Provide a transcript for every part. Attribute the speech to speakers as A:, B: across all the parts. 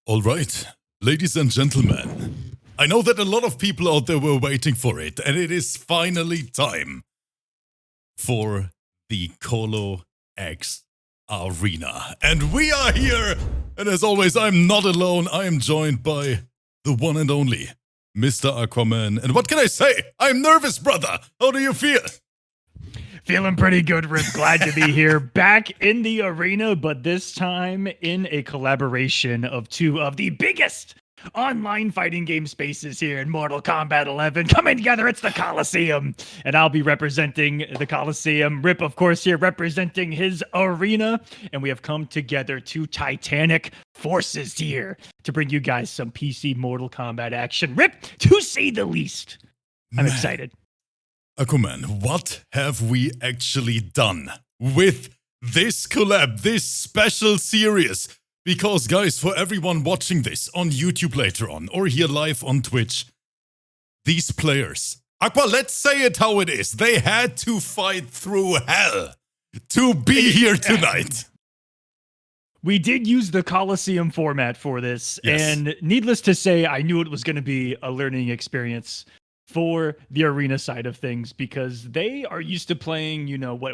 A: All right, ladies and gentlemen, I know that a lot of people out there were waiting for it, and it is finally time for the Kolo X Arena. And we are here, and as always, I'm not alone. I am joined by the one and only Mr. Aquaman. And what can I say? I'm nervous, brother. How do you feel?
B: Feeling pretty good, Rip. Glad to be here. Back in the arena, but this time in a collaboration of two of the biggest online fighting game spaces here in Mortal Kombat 11. Coming together, it's the Kolosseum. And I'll be representing the Kolosseum. Rip, of course, here representing his arena. And we have come together, two titanic forces here to bring you guys some PC Mortal Kombat action. Rip, to say the least. I'm excited.
A: Aquaman, what have we actually done with this collab, this special series? Because, guys, for everyone watching this on YouTube later on, or here live on Twitch, these players, Aqua, let's say it how it is. They had to fight through hell to be here tonight.
B: We did use the Kolosseum format for this,
A: Yes.
B: and needless to say, I knew it was going to be a learning experience for the arena side of things, because they are used to playing,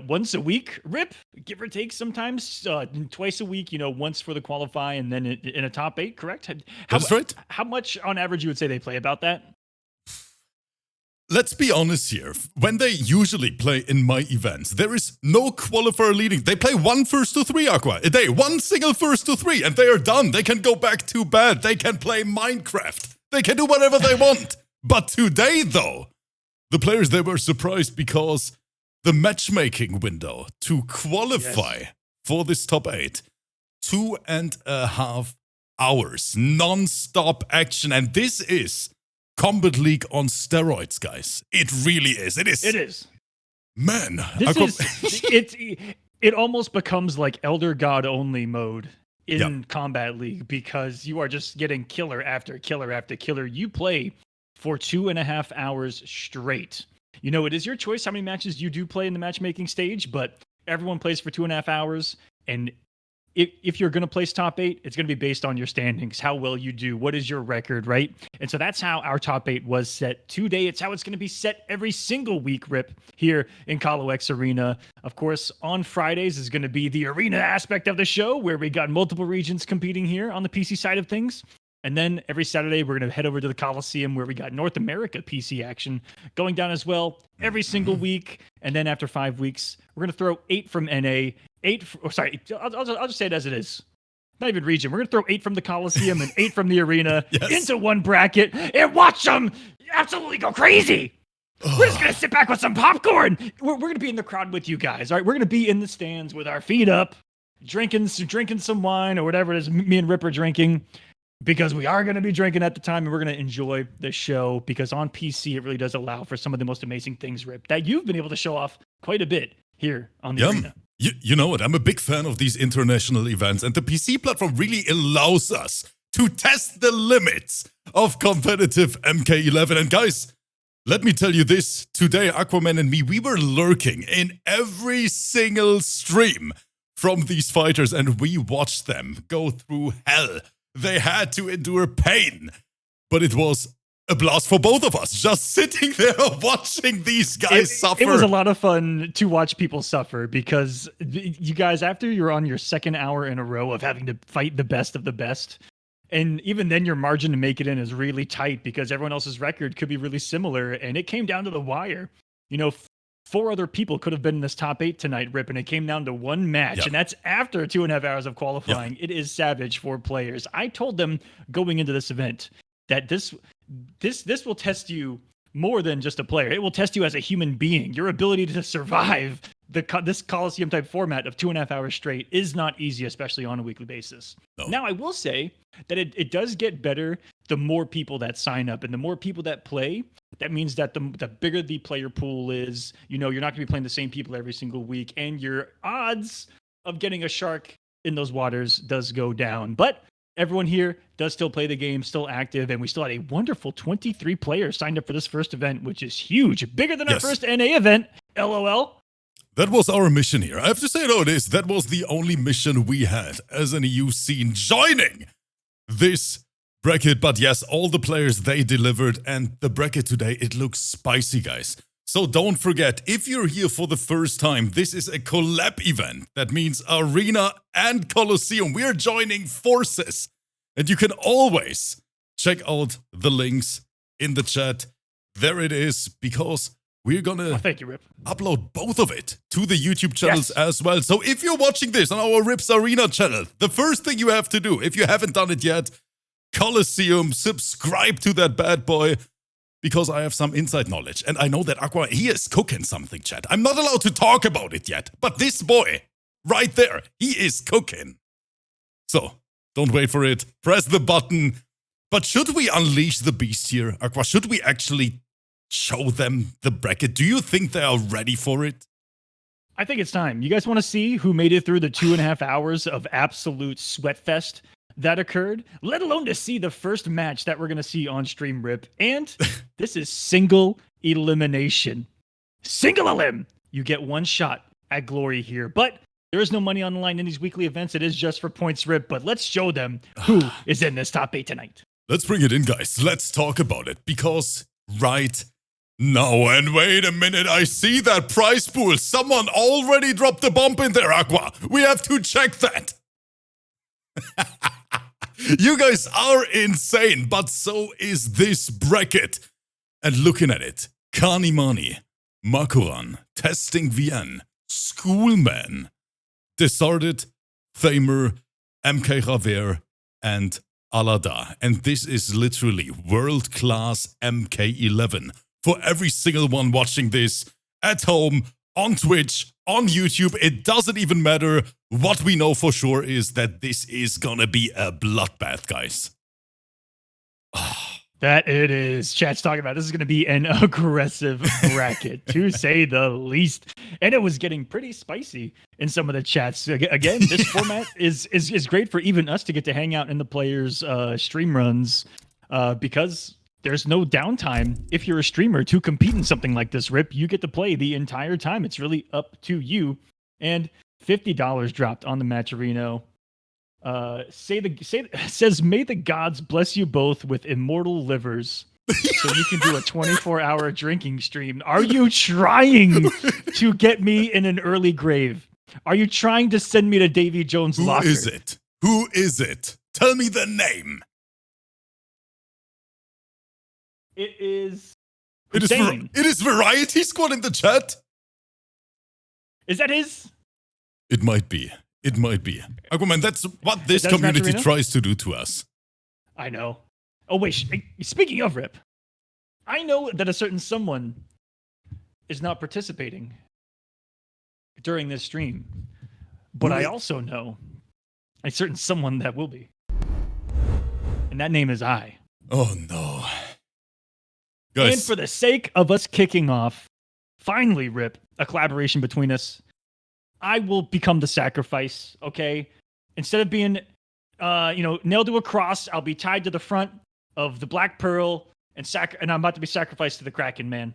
B: once a week, Rip, give or take sometimes, twice a week, once for the qualify and then in a top 8, correct?
A: That's right.
B: How much on average you would say they play about that?
A: Let's be honest here. When they usually play in my events, there is no qualifier leading. They play one first to three, Aqua. A day, one single first to three, and they are done. They can go back to bed. They can play Minecraft. They can do whatever they want. But today, though, the players, they were surprised because the matchmaking window to qualify for this top 8, 2.5 hours, non-stop action. And this is Combat League on steroids, guys. It really is. It is.
B: It is.
A: Man.
B: It almost becomes like Elder God only mode in Combat League, because you are just getting killer after killer after killer. You play for 2.5 hours straight. It is your choice how many matches you do play in the matchmaking stage, but everyone plays for 2.5 hours. And if you're going to place top 8, it's going to be based on your standings, how well you do, what is your record, right? And so that's how our top 8 was set today. It's how it's going to be set every single week, Rip, here in Kolo X Arena. Of course, on Fridays is going to be the arena aspect of the show, where we got multiple regions competing here on the PC side of things. And then every Saturday, we're going to head over to the Kolosseum, where we got North America PC action going down as well every single week. And then after 5 weeks, we're going to throw 8 from NA, I'll just say it as it is. Not even region. We're going to throw 8 from the Kolosseum and 8 from the arena into one bracket and watch them absolutely go crazy. We're just going to sit back with some popcorn. We're going to be in the crowd with you guys. All right, we're going to be in the stands with our feet up, drinking some wine or whatever it is me and Rip are drinking. Because we are going to be drinking at the time, and we're going to enjoy the show, because on PC, it really does allow for some of the most amazing things, Rip, that you've been able to show off quite a bit here on the arena.
A: You know what? I'm a big fan of these international events, and the PC platform really allows us to test the limits of competitive MK11. And guys, let me tell you this. Today, Aquaman and me, we were lurking in every single stream from these fighters, and we watched them go through hell. They had to endure pain, but it was a blast for both of us, just sitting there watching these guys suffer.
B: It was a lot of fun to watch people suffer, because you guys, after you're on your second hour in a row of having to fight the best of the best, and even then your margin to make it in is really tight, because everyone else's record could be really similar, and it came down to the wire. 4 other people could have been in this top 8 tonight, Rip, and it came down to one match, and that's after 2.5 hours of qualifying. It is savage for players. I told them going into this event that this will test you more than just a player. It will test you as a human being. Your ability to survive this Kolosseum type format of 2.5 hours straight is not easy, especially on a weekly basis. No. Now, I will say that it does get better the more people that sign up and the more people that play. That means that the bigger the player pool is, you're not going to be playing the same people every single week, and your odds of getting a shark in those waters does go down. But everyone here does still play the game, still active, and we still had a wonderful 23 players signed up for this first event, which is huge. Bigger than our first NA event, LOL.
A: That was our mission here. I have to say, though, that was the only mission we had as an EU scene, joining this bracket. But yes, all the players, they delivered. And the bracket today, it looks spicy, guys. So don't forget, if you're here for the first time, this is a collab event. That means Arena and Kolosseum. We're joining forces. And you can always check out the links in the chat. There it is, because we're gonna
B: thank you, Rip.
A: upload both of it to the YouTube channels as well. So if you're watching this on our Rips Arena channel, the first thing you have to do, if you haven't done it yet, Kolosseum, subscribe to that bad boy, because I have some inside knowledge. And I know that Aqua, he is cooking something, chat. I'm not allowed to talk about it yet, but this boy, right there, he is cooking. So, don't wait for it. Press the button. But should we unleash the beast here, Aqua? Should we actually show them the bracket? Do you think they are ready for it?
B: I think it's time. You guys want to see who made it through the 2.5 hours of absolute sweatfest that occurred, let alone to see the first match that we're going to see on stream, Rip. And this is single elimination. Single elim. You get one shot at glory here. But there is no money on the line in these weekly events. It is just for points, Rip. But let's show them who is in this top 8 tonight.
A: Let's bring it in, guys. Let's talk about it. Because right now, and wait a minute, I see that prize pool. Someone already dropped the bomb in there, Aqua. We have to check that. You guys are insane, but so is this bracket. And looking at it, Kanimani, Makuran, Testing VN, Schoolman, Desarded, Thamer, MK11, and Alada. And this is literally world-class MK11 for every single one watching this at home, on Twitch, on YouTube. It doesn't even matter. What we know for sure is that this is gonna be a bloodbath, guys.
B: That it is. Chat's talking about this is going to be an aggressive bracket, to say the least. And it was getting pretty spicy in some of the chats. Again, this format is great for even us to get to hang out in the players' stream runs because there's no downtime. If you're a streamer to compete in something like this, Rip, you get to play the entire time. It's really up to you. And $50 dropped on the Matcherino. Says, may the gods bless you both with immortal livers so you can do a 24-hour drinking stream. Are you trying to get me in an early grave? Are you trying to send me to Davy Jones' locker?
A: Who is it? Who is it? Tell me the name.
B: It is
A: It is Variety Squad in the chat.
B: Is that his?
A: It might be. It might be. Aquaman, that's what this community tries to do to us.
B: I know. Oh, wait. Speaking of Rip, I know that a certain someone is not participating during this stream, but I also know a certain someone that will be. And that name is I.
A: Oh, no. Guys.
B: And for the sake of us kicking off, finally, Rip, a collaboration between us, I will become the sacrifice, okay? Instead of being, nailed to a cross, I'll be tied to the front of the Black Pearl, and I'm about to be sacrificed to the Kraken, man.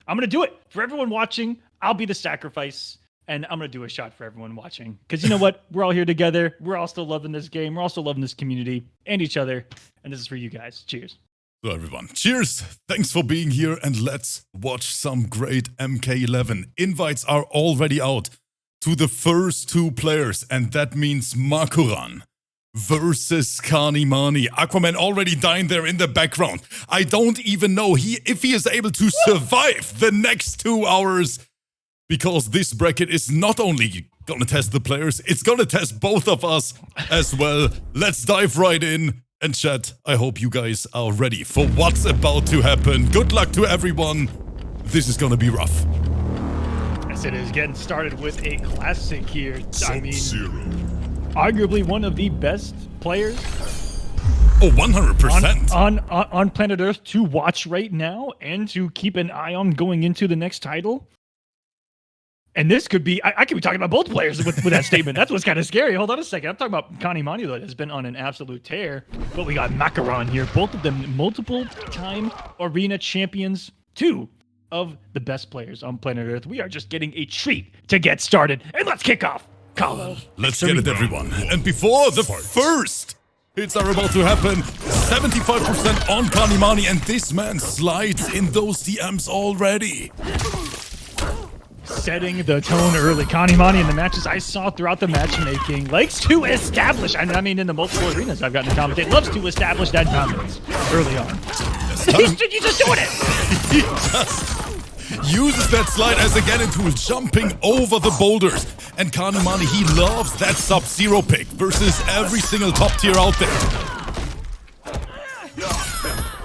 B: I'm going to do it. For everyone watching, I'll be the sacrifice, and I'm going to do a shot for everyone watching. Because you know what? We're all here together. We're all still loving this game. We're also loving this community and each other. And this is for you guys. Cheers.
A: So everyone, cheers. Thanks for being here, and let's watch some great MK11. Invites are already out to the first two players, and that means Makuran versus Kanimani. Aquaman already dying there in the background. I don't even know if he is able to survive the next 2 hours, because this bracket is not only gonna test the players, it's gonna test both of us as well. Let's dive right in. And chat, I hope you guys are ready for what's about to happen. Good luck to everyone. This is gonna be rough.
B: Yes, it is. Getting started with a classic here. I mean, arguably one of the best players.
A: Oh, 100%.
B: On planet Earth to watch right now and to keep an eye on going into the next title. And this could be, I could be talking about both players with that statement. That's what's kind of scary. Hold on a second. I'm talking about Kanimani, that has been on an absolute tear. But we got Makuran here. Both of them multiple-time arena champions. Two of the best players on planet Earth. We are just getting a treat to get started. And let's kick off. Kolo.
A: Let's get it, everyone. And before the first Hits are about to happen. 75% on Kanimani, and this man slides in those DMs already.
B: Setting the tone early. Kanimani in the matches I saw throughout the matchmaking likes to establish, I mean in the multiple arenas I've gotten to commentate, loves to establish that dominance early on. He's just doing it!
A: He just uses that slide as a getting tool, jumping over the boulders. And Kanimani, he loves that Sub-Zero pick versus every single top tier out there.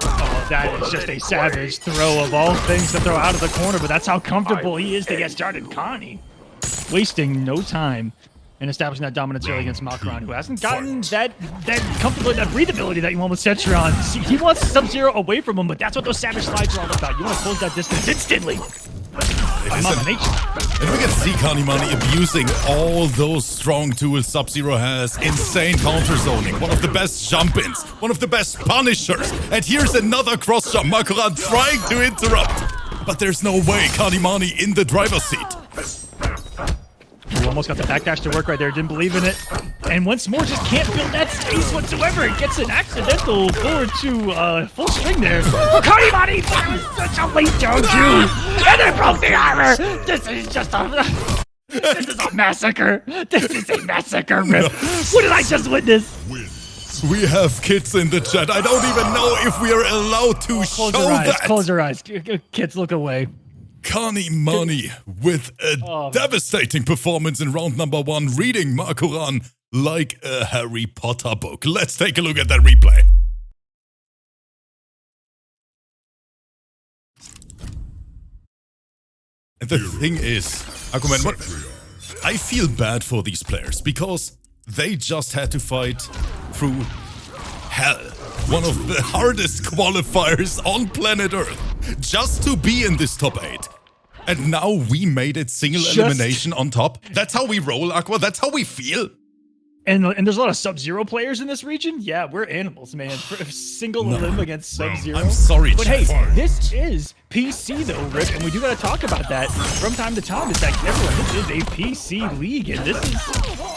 B: Oh, that is just a savage throw of all things to throw out of the corner, but that's how comfortable he is to get started. Connie wasting no time in establishing that dominance early against Malkaran, who hasn't gotten that comfortable, that breathability that you want with Cetron. He wants Sub-Zero away from him, but that's what those savage slides are all about. You want to close that distance instantly.
A: And we can see Kanimani abusing all those strong tools Sub-Zero has. Insane counter zoning, one of the best jump-ins, one of the best punishers. And here's another cross jump. Malkaran trying to interrupt, but there's no way. Kanimani in the driver's seat.
B: Ooh, almost got the backdash to work right there. Didn't believe in it. And once more, just can't build that space whatsoever. It gets an accidental forward to full string there. Oh, Kanimani! That was such a late down too. And it broke the armor. This is just a... This is a massacre. This is a massacre, Rip. What did I just witness?
A: We have kids in the chat. I don't even know if we are allowed to show that.
B: Close your eyes. Kids, look away.
A: Kanimani with a devastating performance in round number 1, reading Malkaran like a Harry Potter book. Let's take a look at that replay. And the thing is, Aquaman, I feel bad for these players because they just had to fight through hell. One of the hardest qualifiers on planet Earth just to be in this top 8. And now we made it single elimination on top. That's how we roll, Aqua. That's how we feel.
B: And there's a lot of Sub-Zero players in this region. Yeah, we're animals, man. For a single elim against Sub-Zero.
A: I'm sorry,
B: but hey, this is PC though, Rick, and we do gotta talk about that from time to time. Is that everyone? This is a PC league, and this is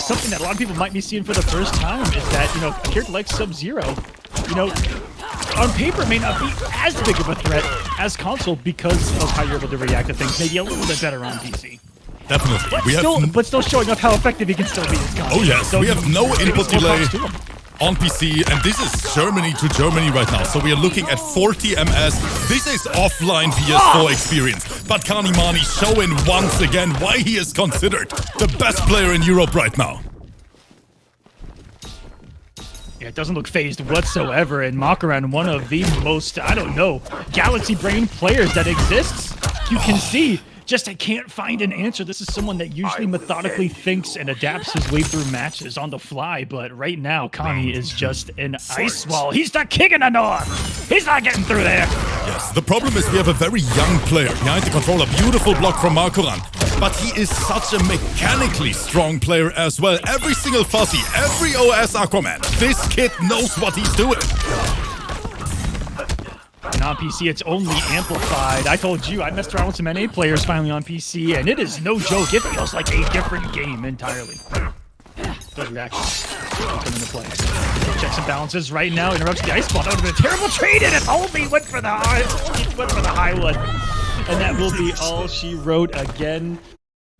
B: something that a lot of people might be seeing for the first time. Is that a character like Sub-Zero, on paper may not be as big of a threat as console because of how you're able to react to things. Maybe a little bit better on PC.
A: Definitely.
B: But still showing off how effective he can still be as console.
A: Oh yes, so we have no input delay on PC, and this is Germany to Germany right now. So we are looking at 40 MS. This is offline PS4 experience. But Kanimani showing once again why he is considered the best player in Europe right now.
B: Yeah, it doesn't look phased whatsoever, and Malkaran, one of the most, galaxy brain players that exists. You can see, just I can't find an answer. This is someone that usually methodically thinks and adapts his way through matches on the fly, but right now, Connie is just an ice wall. He's the king in the north! He's not getting through there!
A: Yes, the problem is we have a very young player behind the controller. Beautiful block from Malkaran. But he is such a mechanically strong player as well. Every single fuzzy, every OS Aquaman. This kid knows what he's doing.
B: And on PC, it's only amplified. I told you, I messed around with some NA players finally on PC, and it is no joke. It feels like a different game entirely. Those reactions come into play. Checks and balances right now. Interrupts the ice ball. That would have been a terrible trade, and it only went for the high one. And that will be all she wrote again.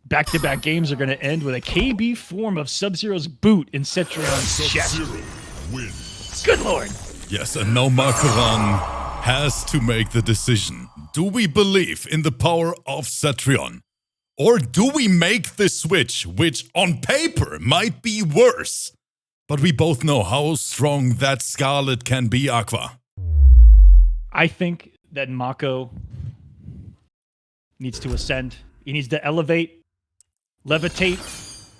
B: Back-to-back games are going to end with a KB form of Sub-Zero's boot in Cetrion's chest. Good lord.
A: Yes, and now Malkaran has to make the decision. Do we believe in the power of Cetrion? Or do we make the switch, which on paper might be worse? But we both know how strong that Scarlet can be, Aqua.
B: I think that Mako needs to ascend. He needs to elevate, levitate,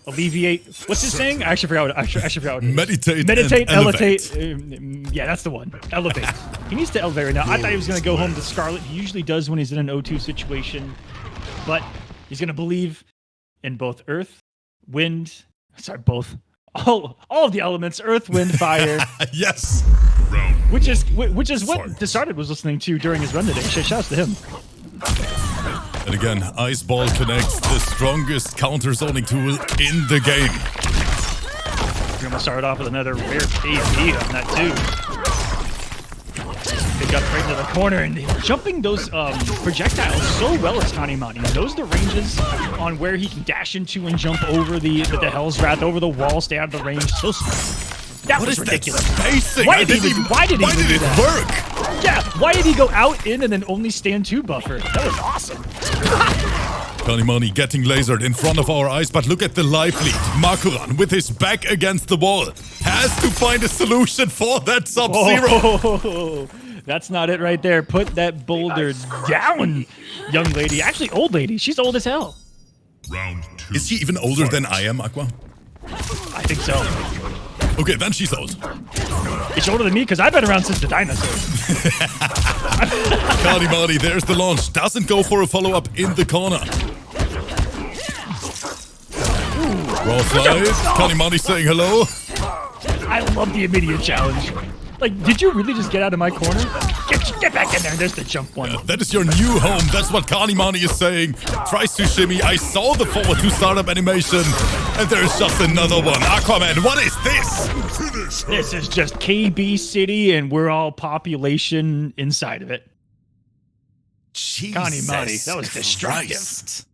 B: alleviate. What's his saying? I actually forgot what it is.
A: Meditate,
B: elevate. Yeah, that's the one. Elevate. He needs to elevate right now. I thought he was going to go home to Scarlet. He usually does when he's in an O2 situation. But he's going to believe in both earth, wind, both. All of the elements, earth, wind, fire.
A: Yes.
B: Which is what Desarted was listening to during his run today. Shouts to him.
A: And again, Ice Ball connects, the strongest counter zoning tool in the game.
B: We're going to start off with another rare KB on that, too. They got right into the corner, and jumping those projectiles so well as Kanimani. He knows the ranges on where he can dash into and jump over the Hell's Wrath, over the wall, stay out of the range. So that was ridiculous. Why did he do that?
A: Work?
B: Yeah, why did he go out, in, and then only stand 2 buffer? That was awesome.
A: Kanimani getting lasered in front of our eyes, but look at the life lead. Makuran, with his back against the wall, has to find a solution for that Sub-Zero.
B: Oh, that's not it right there. Put that boulder down, young lady. Actually, old lady. She's old as hell.
C: Round 2.
A: Is she even older than I am, Aqua?
B: I think so.
A: Okay, then she's old.
B: It's older than me because I've been around since the dinosaurs.
A: Kanimani, there's the launch. Doesn't go for a follow-up in the corner. Raw slide. Kanimani saying hello.
B: I love the immediate challenge. Like, did you really just get out of my corner? Get back in there. There's the jump one.
A: That is your new home. That's what Kanimani is saying. Tries to shimmy. I saw the forward 2 startup animation. And there's just another one. Aquaman, what is this?
B: This is just KB City, and we're all population inside of it.
A: Jesus
B: Kanimani, that was destructive.
A: Christ.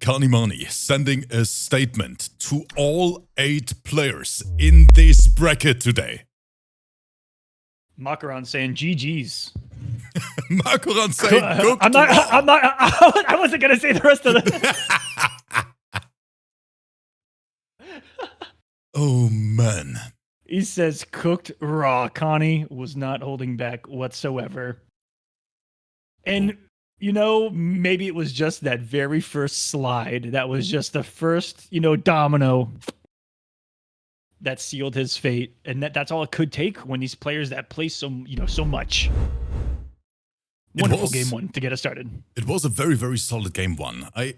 A: Kanimani sending a statement to all 8 players in this bracket today.
B: Makuran saying GG's.
A: Makuran saying
B: I wasn't gonna say the rest of the
A: Oh man.
B: He says cooked raw. Connie was not holding back whatsoever. And you know, maybe it was just that very first slide. That was just the first, domino that sealed his fate. And that's all it could take when these players that play so much. Wonderful game 1 to get us started.
A: It was a very, very solid game 1. I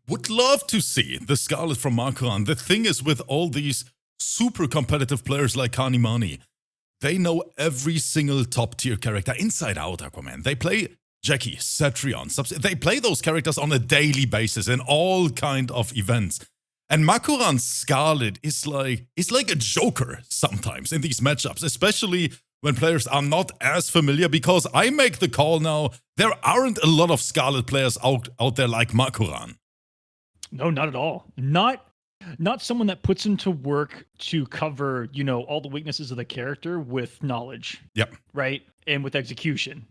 A: would love to see the Scarlet from Makuran. The thing is, with all these super competitive players like Kanimani, they know every single top tier character inside out, Aquaman. They play Jackie, Cetrion, they play those characters on a daily basis in all kind of events. And Makuran's Scarlet is like a joker sometimes in these matchups, especially when players are not as familiar, because I make the call now, there aren't a lot of Scarlet players out there like Makuran.
B: No, not at all. Not someone that puts into work to cover, all the weaknesses of the character with knowledge.
A: Yep.
B: Right? And with execution.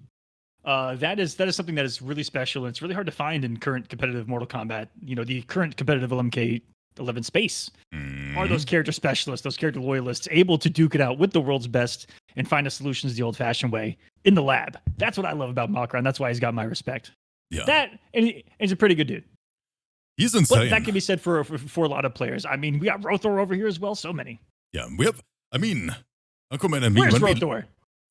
B: That is something that is really special, and it's really hard to find in current competitive Mortal Kombat. The current competitive MK11 space are those character specialists, those character loyalists, able to duke it out with the world's best and find the solutions the old-fashioned way in the lab. That's what I love about Makuran. That's why he's got my respect.
A: Yeah.
B: And he's a pretty good dude.
A: He's insane.
B: But that can be said for a lot of players. I mean, we got Rothor over here as well. So many.
A: Yeah, we have. Aquaman and me.
B: Where's Rothor?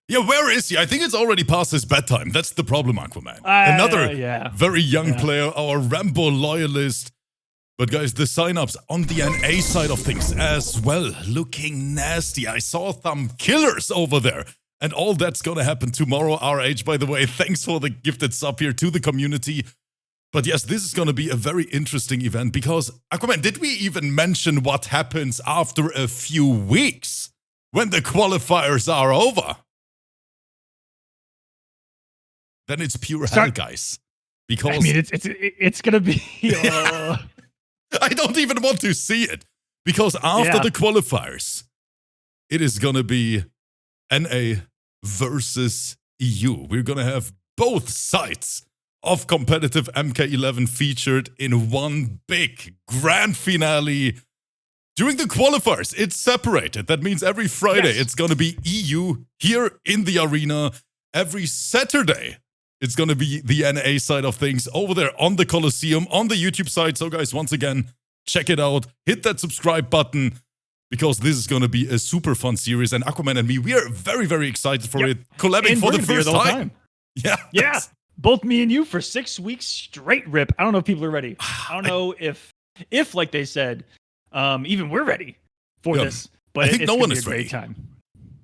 A: Yeah, where is he? I think it's already past his bedtime. That's the problem, Aquaman. Another very young player, our Rambo loyalist. But guys, the signups on the NA side of things as well, looking nasty. I saw some killers over there. And all that's gonna happen tomorrow, RH, by the way. Thanks for the gifted sub here to the community. But yes, this is gonna be a very interesting event because, Aquaman, did we even mention what happens after a few weeks when the qualifiers are over? Then it's pure hell, guys. Because
B: it's gonna be.
A: I don't even want to see it because after the qualifiers, it is gonna be NA versus EU. We're gonna have both sides of competitive MK11 featured in one big grand finale. During the qualifiers, it's separated. That means every Friday it's gonna be EU here in the arena. Every Saturday, it's going to be the NA side of things over there on the Kolosseum, on the YouTube side. So guys, once again, check it out. Hit that subscribe button because this is going to be a super fun series. And Aquaman and me, we are very, very excited for it. Collabing for the first time. Yeah.
B: Both me and you for 6 weeks straight, Rip. I don't know if people are ready. I don't know if like they said, even we're ready for this. But
A: I think no one is
B: ready.
A: Great
B: time.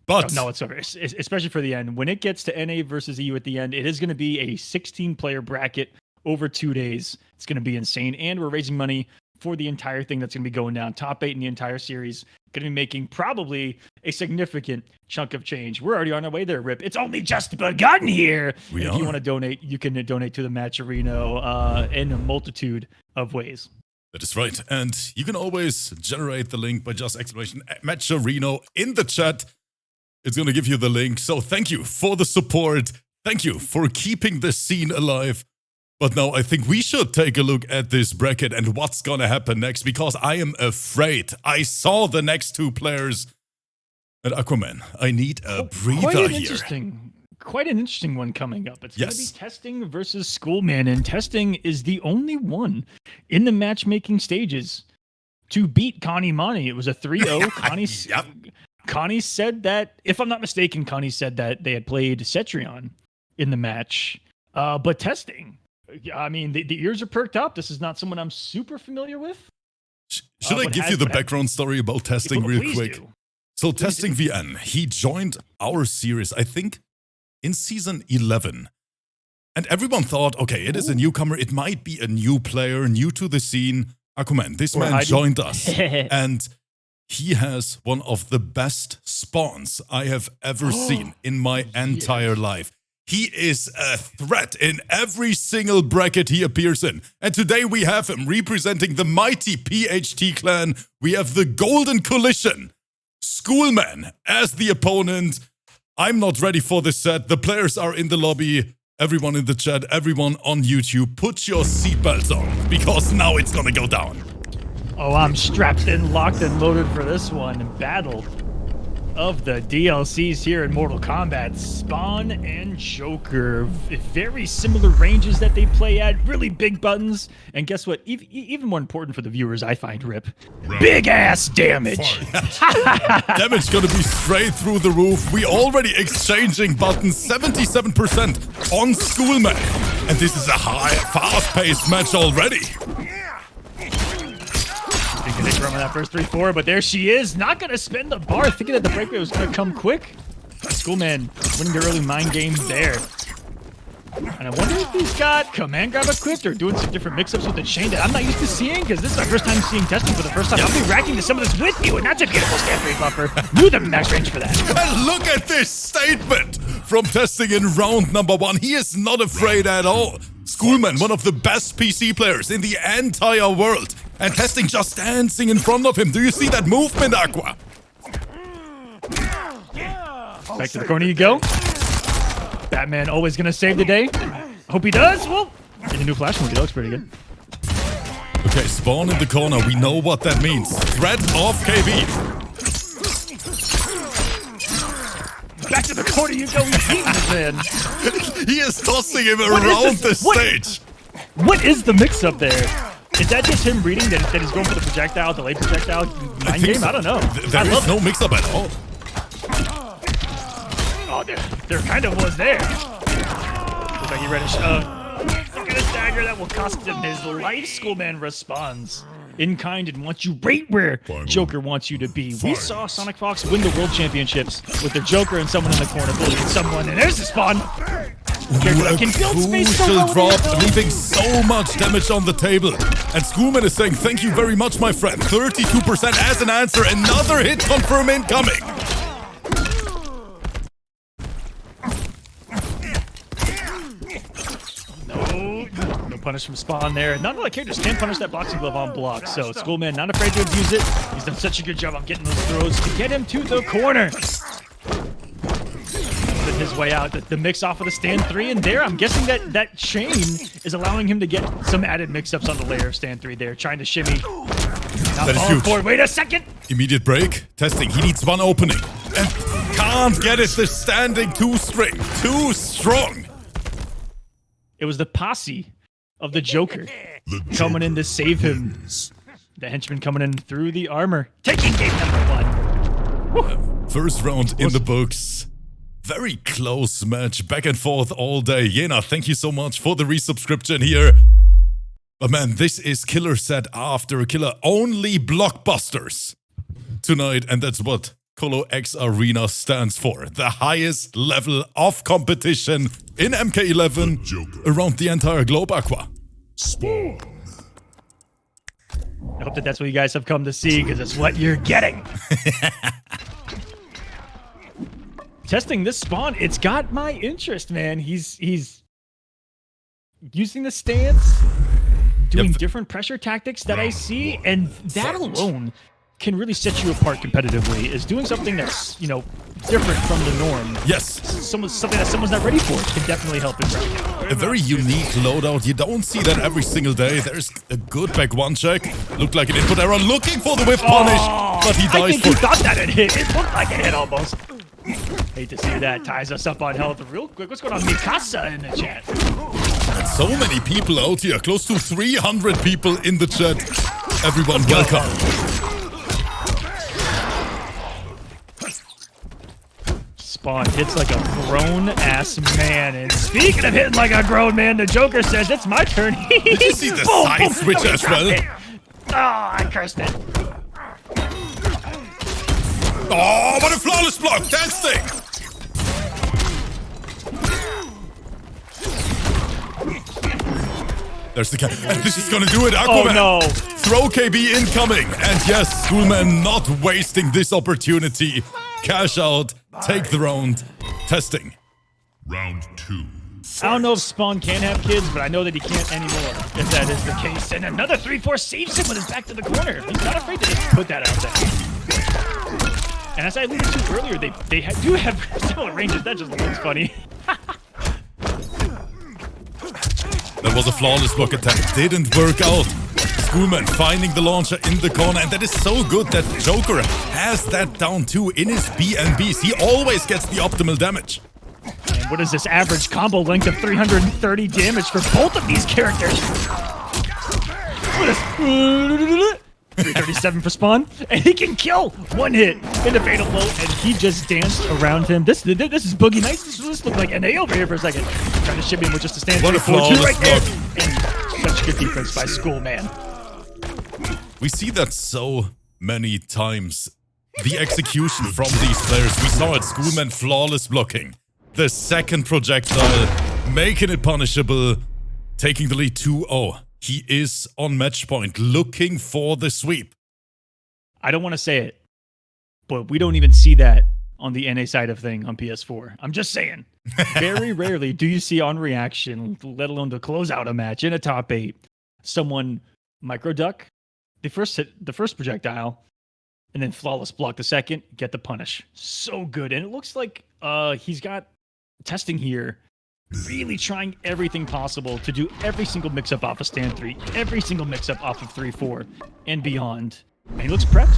A: But
B: no, it's over. Especially for the end. When it gets to NA versus EU at the end, it is going to be a 16-player bracket over 2 days. It's going to be insane. And we're raising money for the entire thing that's going to be going down. Top 8 in the entire series. Going to be making probably a significant chunk of change. We're already on our way there, Rip. It's only just begun here. If you want to donate, you can donate to the Matcherino in a multitude of ways.
A: That is right. And you can always generate the link by just exclamation Matcherino in the chat. It's going to give you the link. So thank you for the support. Thank you for keeping this scene alive. But now I think we should take a look at this bracket and what's going to happen next, because I am afraid. I saw the next two players. And Aquaman, I need a breather here.
B: Quite an interesting one coming up. It's going to be Testing versus Schoolman, and Testing is the only one in the matchmaking stages to beat Connie Money. It was a 3-0. Connie said that, if I'm not mistaken, Connie said that they had played Cetrion in the match. But Testing, I mean, the ears are perked up. This is not someone I'm super familiar with.
A: Should I give you the background story about Testing real quick? So Testing VN, he joined our series, I think, in season 11. And everyone thought, okay, it is a newcomer. It might be a new player, new to the scene. Aquaman, this man joined us. And he has one of the best spawns I have ever seen in my entire life. He is a threat in every single bracket he appears in. And today we have him representing the mighty PHT clan. We have the Golden Collision. Schoolman as the opponent. I'm not ready for this set. The players are in the lobby. Everyone in the chat, everyone on YouTube, put your seatbelts on, because now it's gonna go down.
B: Oh, I'm strapped in, locked and loaded for this one. Battle of the DLCs here in Mortal Kombat. Spawn and Joker. Very similar ranges that they play at. Really big buttons. And guess what? Even more important for the viewers, I find, Rip. Big ass damage.
A: Damage gonna be straight through the roof. We already exchanging buttons. 77% on Schoolman. And this is a fast-paced match already.
B: Thinking they run that first 3-4, but there she is. Not going to spend the bar, thinking that the breakaway was going to come quick. Schoolman winning the early mind game there. And I wonder if he's got command grab equipped or doing some different mix-ups with the chain that I'm not used to seeing, because this is my first time seeing Testing for the first time. I'll be racking to some of this with you, and that's a beautiful stand-free buffer. Knew the max range for that.
A: And look at this statement from Testing in round number 1. He is not afraid at all. Schoolman, one of the best PC players in the entire world. And Testing just dancing in front of him. Do you see that movement, Aqua?
B: Back to the corner you go. Batman always gonna save the day. Hope he does. Well, get a new flash movie. That looks pretty good.
A: Okay, spawn in the corner. We know what that means. Threat of KB.
B: Back to the corner you go. He's beating this man.
A: He is tossing him around the stage.
B: What is the mix-up there? Is that just him reading that he's going for the projectile, delayed projectile mind game? I don't know.
A: There is no mix-up at all.
B: Oh, there kind of was there. Looks like he read a dagger that will cost him his life. Schoolman responds in kind and wants you right where Joker wants you to be. We saw Sonic Fox win the World Championships with their Joker and someone in the corner bullying someone, and there's the spawn. Can build space
A: drop, leaving so much damage on the table. And Schoolman is saying, thank you very much, my friend. 32% as an answer. Another hit confirm incoming.
B: No punish from Spawn there. None of the characters can punish that boxing glove on block. So Schoolman not afraid to abuse it. He's done such a good job on getting those throws to get him to the corner. His way out, the mix off of the stand 3, and there I'm guessing that chain is allowing him to get some added mix-ups on the layer of stand 3 there, trying to shimmy.
A: That is huge.
B: Forward. Wait a second!
A: Immediate break. Testing. He needs one opening. And can't get it. The standing 2-string. Too strong.
B: It was the posse of the Joker coming in to save him. The henchman coming in through the armor. Taking game number 1.
A: First round in the books. Very close match, back and forth all day. Jena, thank you so much for the resubscription here. But man, this is killer set after killer. Only blockbusters tonight, and that's what Kolo X Arena stands for. The highest level of competition in MK11 around the entire globe, Aqua.
C: Spawn.
B: hope that that's what you guys have come to see, because it's what you're getting. Testing this spawn, it's got my interest, man. He's using the stance, doing different pressure tactics that I see, and that alone can really set you apart competitively, is doing something that's, you know, different from the norm.
A: Yes.
B: Something that someone's not ready for can definitely help it.
A: A very unique loadout. You don't see that every single day. There's a good back one check. Looked like an input error, looking for the whip punish, but he dies
B: I think he thought that it hit. It looked like it hit almost. Hate to see that. Ties us up on health real quick. What's going on? Mikasa in the chat.
A: And so many people out here. Close to 300 people in the chat. Everyone, welcome.
B: Spawn hits like a grown-ass man. And speaking of hitting like a grown man, the Joker says, it's my turn.
A: Did you see the side switch as well?
B: Oh, I cursed it.
A: Oh, what a flawless block! Testing! There's the and this is gonna do it, Aquaman!
B: Oh no!
A: Throw KB incoming! And yes, Schoolman not wasting this opportunity. Cash out, take the round. Testing.
C: Round 2.
B: I don't know if Spawn can have kids, but I know that he can't anymore, if that is the case. And another 3-4 saves him with his back to the corner. He's not afraid to just put that out there. And as I alluded to earlier, they do have similar ranges. That just looks funny.
A: That was a flawless block attack. Didn't work out. Schoolman finding the launcher in the corner, and that is so good that Joker has that down too in his BNBs. He always gets the optimal damage.
B: And what is this average combo length of 330 damage for both of these characters? What is 337 for Spawn, and he can kill one hit in the fatal blow, and he just danced around him. This is Boogie Nights. This looked like NA over here for a second. Trying to ship him with just a stand.
A: What a flawless
B: right there.
A: block.
B: And such good defense by Schoolman.
A: We see that so many times. The execution from these players. We saw it, Schoolman flawless blocking. The second projectile, making it punishable, taking the lead 2-0. He is on match point, looking for the sweep.
B: I don't want to say it, but we don't even see that on the NA side of thing on PS4. I'm just saying. Very rarely do you see on reaction, let alone to close out a match in a top 8, someone micro duck the first projectile, and then flawless block the second, get the punish. So good. And it looks like he's got testing here, really trying everything possible to do every single mix-up off of stand 3, every single mix-up off of 3-4, and beyond. And he looks prepped.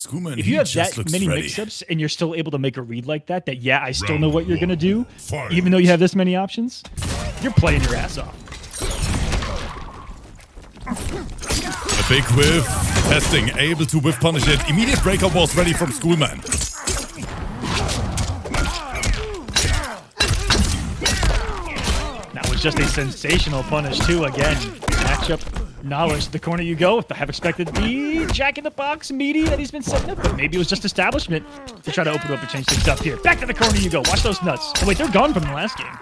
A: Schoolman,
B: if you have
A: that
B: many mix-ups and you're still able to make a read like that, yeah, I still know what you're going to do, even though you have this many options, you're playing your ass off.
A: A big whiff. Testing, able to whiff punish it. Immediate breakout was ready from Schoolman.
B: That was just a sensational punish, too. Again, matchup knowledge. The corner you go. I have expected the jack-in-the-box meaty that he's been setting up, but maybe it was just establishment to try to open up and change things up here. Back to the corner you go. Watch those nuts. Oh, wait, they're gone from the last game.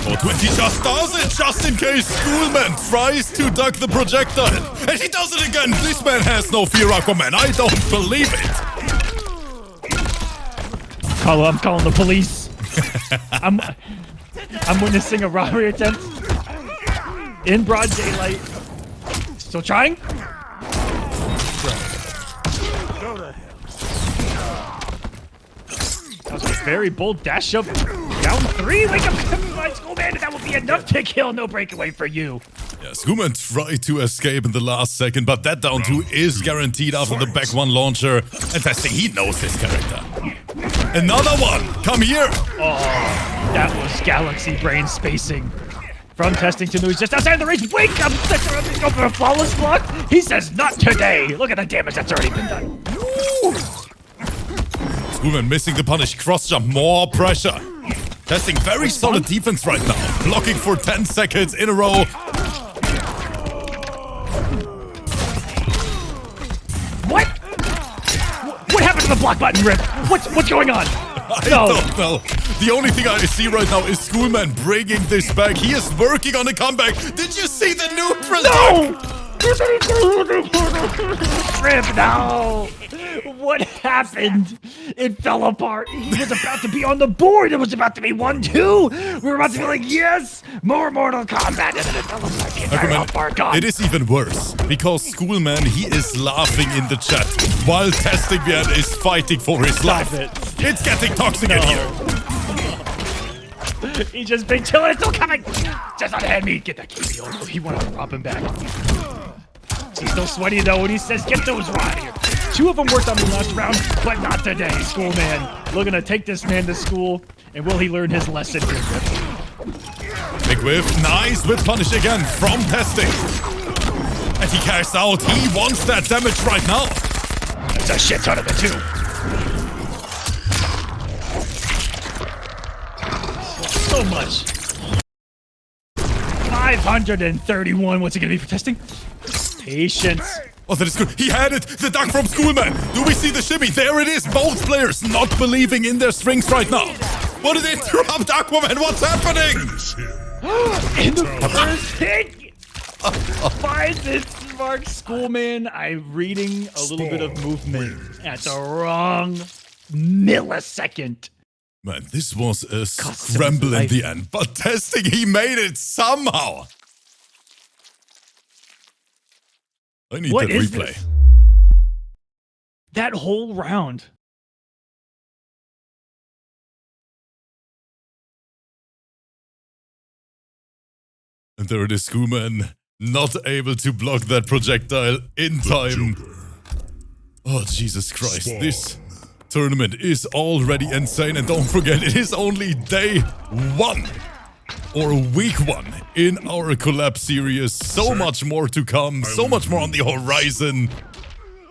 A: 420 just does it, just in case Schoolman tries to duck the projectile. And he does it again. This man has no fear, Aquaman. I don't believe it.
B: Kolo, I'm calling the police. I'm witnessing a robbery attempt in broad daylight. Still trying? That was a very bold dash up. Down 3. Wake up, my Schoolman. That will be enough to kill. No breakaway for you.
A: Yeah, Schoolman tried to escape in the last second, but that down 2 is guaranteed after the back 1 launcher. And Testing, he knows his character. Another one. Come here.
B: Oh, that was galaxy brain spacing. From Testing to News just outside the range. Wake up! Let's go for a flawless block. He says, not today. Look at the damage that's already been done.
A: Schoolman missing the punish. Cross jump. More pressure. Testing very solid defense right now. Blocking for 10 seconds in a row.
B: What? What happened to the block button, Rip? What's going on?
A: I don't know. The only thing I see right now is Schoolman bringing this back. He is working on a comeback. Did you see the neutral?
B: No! Rip, no! What happened? It fell apart. He was about to be on the board. It was about to be 1-2. We were about to be like, yes, more Mortal Kombat. And then it fell apart. The entire bar gone.
A: It is even worse because Schoolman, he is laughing in the chat while Testing Vian is fighting for his life. It's getting toxic in here.
B: He just been chilling. It's still coming. Just unhand me. Get that KO. He want to rob him back. He's still sweaty though when he says, get those right here. 2 of them worked on me last round, but not today, Schoolman. Looking to take this man to school, and will he learn his lesson here, Rip?
A: Big whiff, nice whip punish again from Testing. And he cashes out, he wants that damage right now.
B: That's a shit ton of it too. So much. 531, what's it gonna be for Testing? Patience.
A: Oh, that is good. He had it. The duck from Schoolman. Do we see the shimmy? There it is. Both players not believing in their strings right now. What did they interrupt Aquaman? What's happening?
B: In the first hit. Finds its mark. Schoolman. I'm reading a little bit of movement at the wrong millisecond.
A: Man, this was a scramble in the end. But Testing, he made it somehow. I need that replay.
B: This? That whole round.
A: And there it is, Schoolman, not able to block that projectile in time. Oh, Jesus Christ. This tournament is already insane. And don't forget, it is only day 1. Or week 1 in our collab series. So much more to come. So much more on the horizon.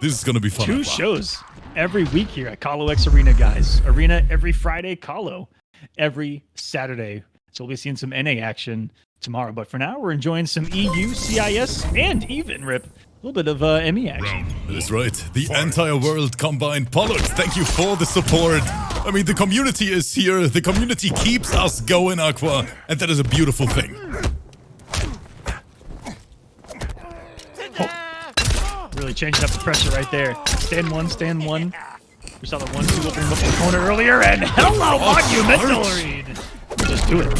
A: This is gonna be fun.
B: 2 shows every week here at Kolo X Arena, guys. Arena every Friday, Kolo every Saturday. So we'll be seeing some NA action tomorrow. But for now, we're enjoying some EU, CIS, and even Rip. A little bit of ME action.
A: That's right. The entire world combined. Pollard, thank you for the support. I mean, the community is here. The community keeps us going, Aqua. And that is a beautiful thing.
B: Oh. Really changing up the pressure right there. Stand 1, stand 1. We saw the 1-2 opening up the corner earlier. And hello, monumental read. Just do it.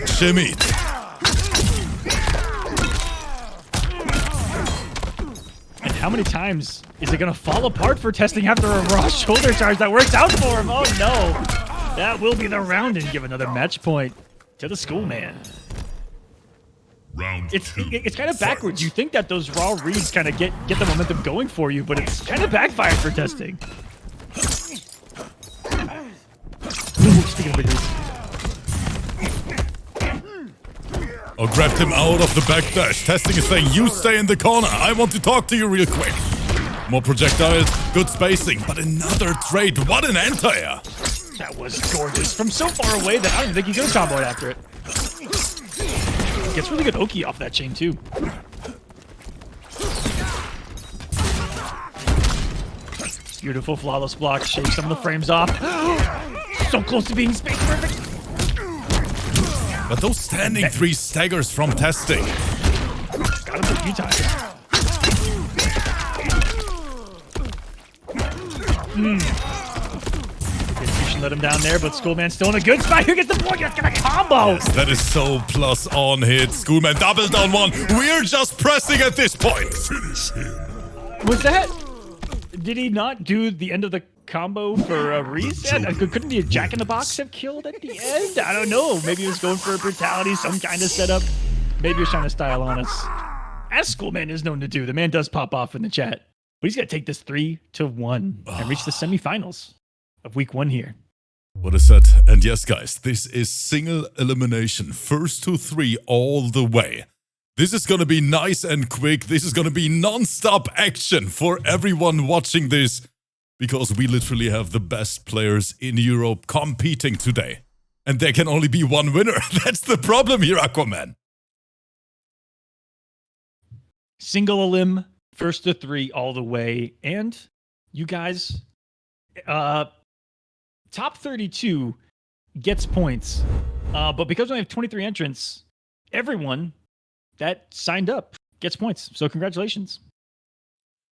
A: Shimmy.
B: How many times is it going to fall apart for Testing after a raw shoulder charge that works out for him? Oh, no. That will be the round and give another match point to the Schoolman.
C: Round 2.
B: It's kind of backwards. You think that those raw reads kind of get the momentum going for you, but it's kind of backfired for Testing. Ooh, speaking of big reads.
A: Oh, grabbed him out of the backdash. Testing is saying, you stay in the corner. I want to talk to you real quick. More projectiles, good spacing, but another trade. What an anti-air.
B: That was gorgeous. From so far away that I don't even think he could have comboed after it. Gets really good Oki off that chain, too. Beautiful, flawless block. Shake some of the frames off. So close to being space perfect.
A: But those standing 3 staggers from Testing.
B: Got him a few times. Execution let him down there, but Schoolman's still in a good spot. Who gets the point? He's gonna combo.
A: Yes, that is so plus on hit. Schoolman double down 1. We're just pressing at this point.
B: Was that? Did he not do the end of the combo for a reset? Couldn't the Jack in the Box have killed at the end? I don't know. Maybe he was going for a brutality, some kind of setup. Maybe he was trying to style on us. As Schoolman is known to do. The man does pop off in the chat. But he's got to take this 3-1 and reach the semifinals of week 1 here.
A: What is that? And yes, guys, this is single elimination. First to 3 all the way. This is gonna be nice and quick. This is gonna be non-stop action for everyone watching this. Because we literally have the best players in Europe competing today. And there can only be one winner. That's the problem here, Aquaman.
B: Single elim, first to 3 all the way. And You guys, top 32 gets points. But because we only have 23 entrants, everyone that signed up gets points. So congratulations.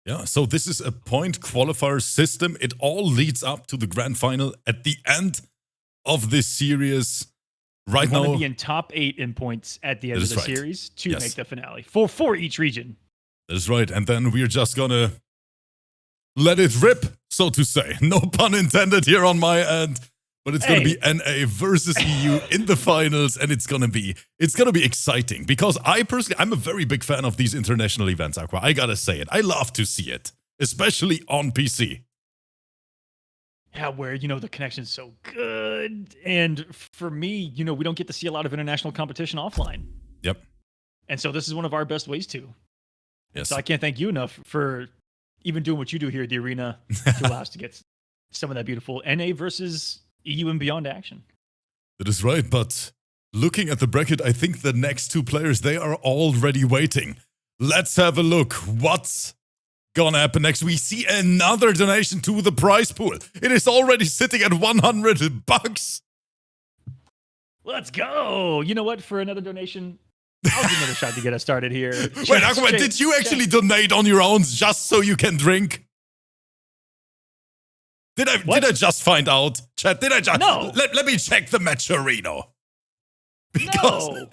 A: Yeah, so this is a point qualifier system. It all leads up to the grand final at the end of this series. Right now,
B: want to be in top 8 in points at the end of the series to
A: yes.
B: make the finale for each region.
A: That's right. And then we're just gonna let it rip, so to say. No pun intended here on my end. But it's gonna be NA versus EU in the finals, and it's gonna be exciting because I'm a very big fan of these international events, Aqua. I gotta say it. I love to see it, especially on PC.
B: Yeah, where the connection's so good, and for me, we don't get to see a lot of international competition offline.
A: Yep.
B: And so this is one of our best ways to.
A: Yes.
B: So I can't thank you enough for even doing what you do here at the arena to allow us to get some of that beautiful NA versus EU and beyond action.
A: That is right, but looking at the bracket, I think the next 2 players, they are already waiting. Let's have a look. What's gonna happen next? We see another donation to the prize pool. It is already sitting at $100.
B: Let's go. You know what? For another donation, I'll give another shot to get us started here.
A: Wait, Aquaman, did you actually donate on your own just so you can drink? Did I just find out? Chat, did I just?
B: No.
A: Let me check the matcherino.
B: No.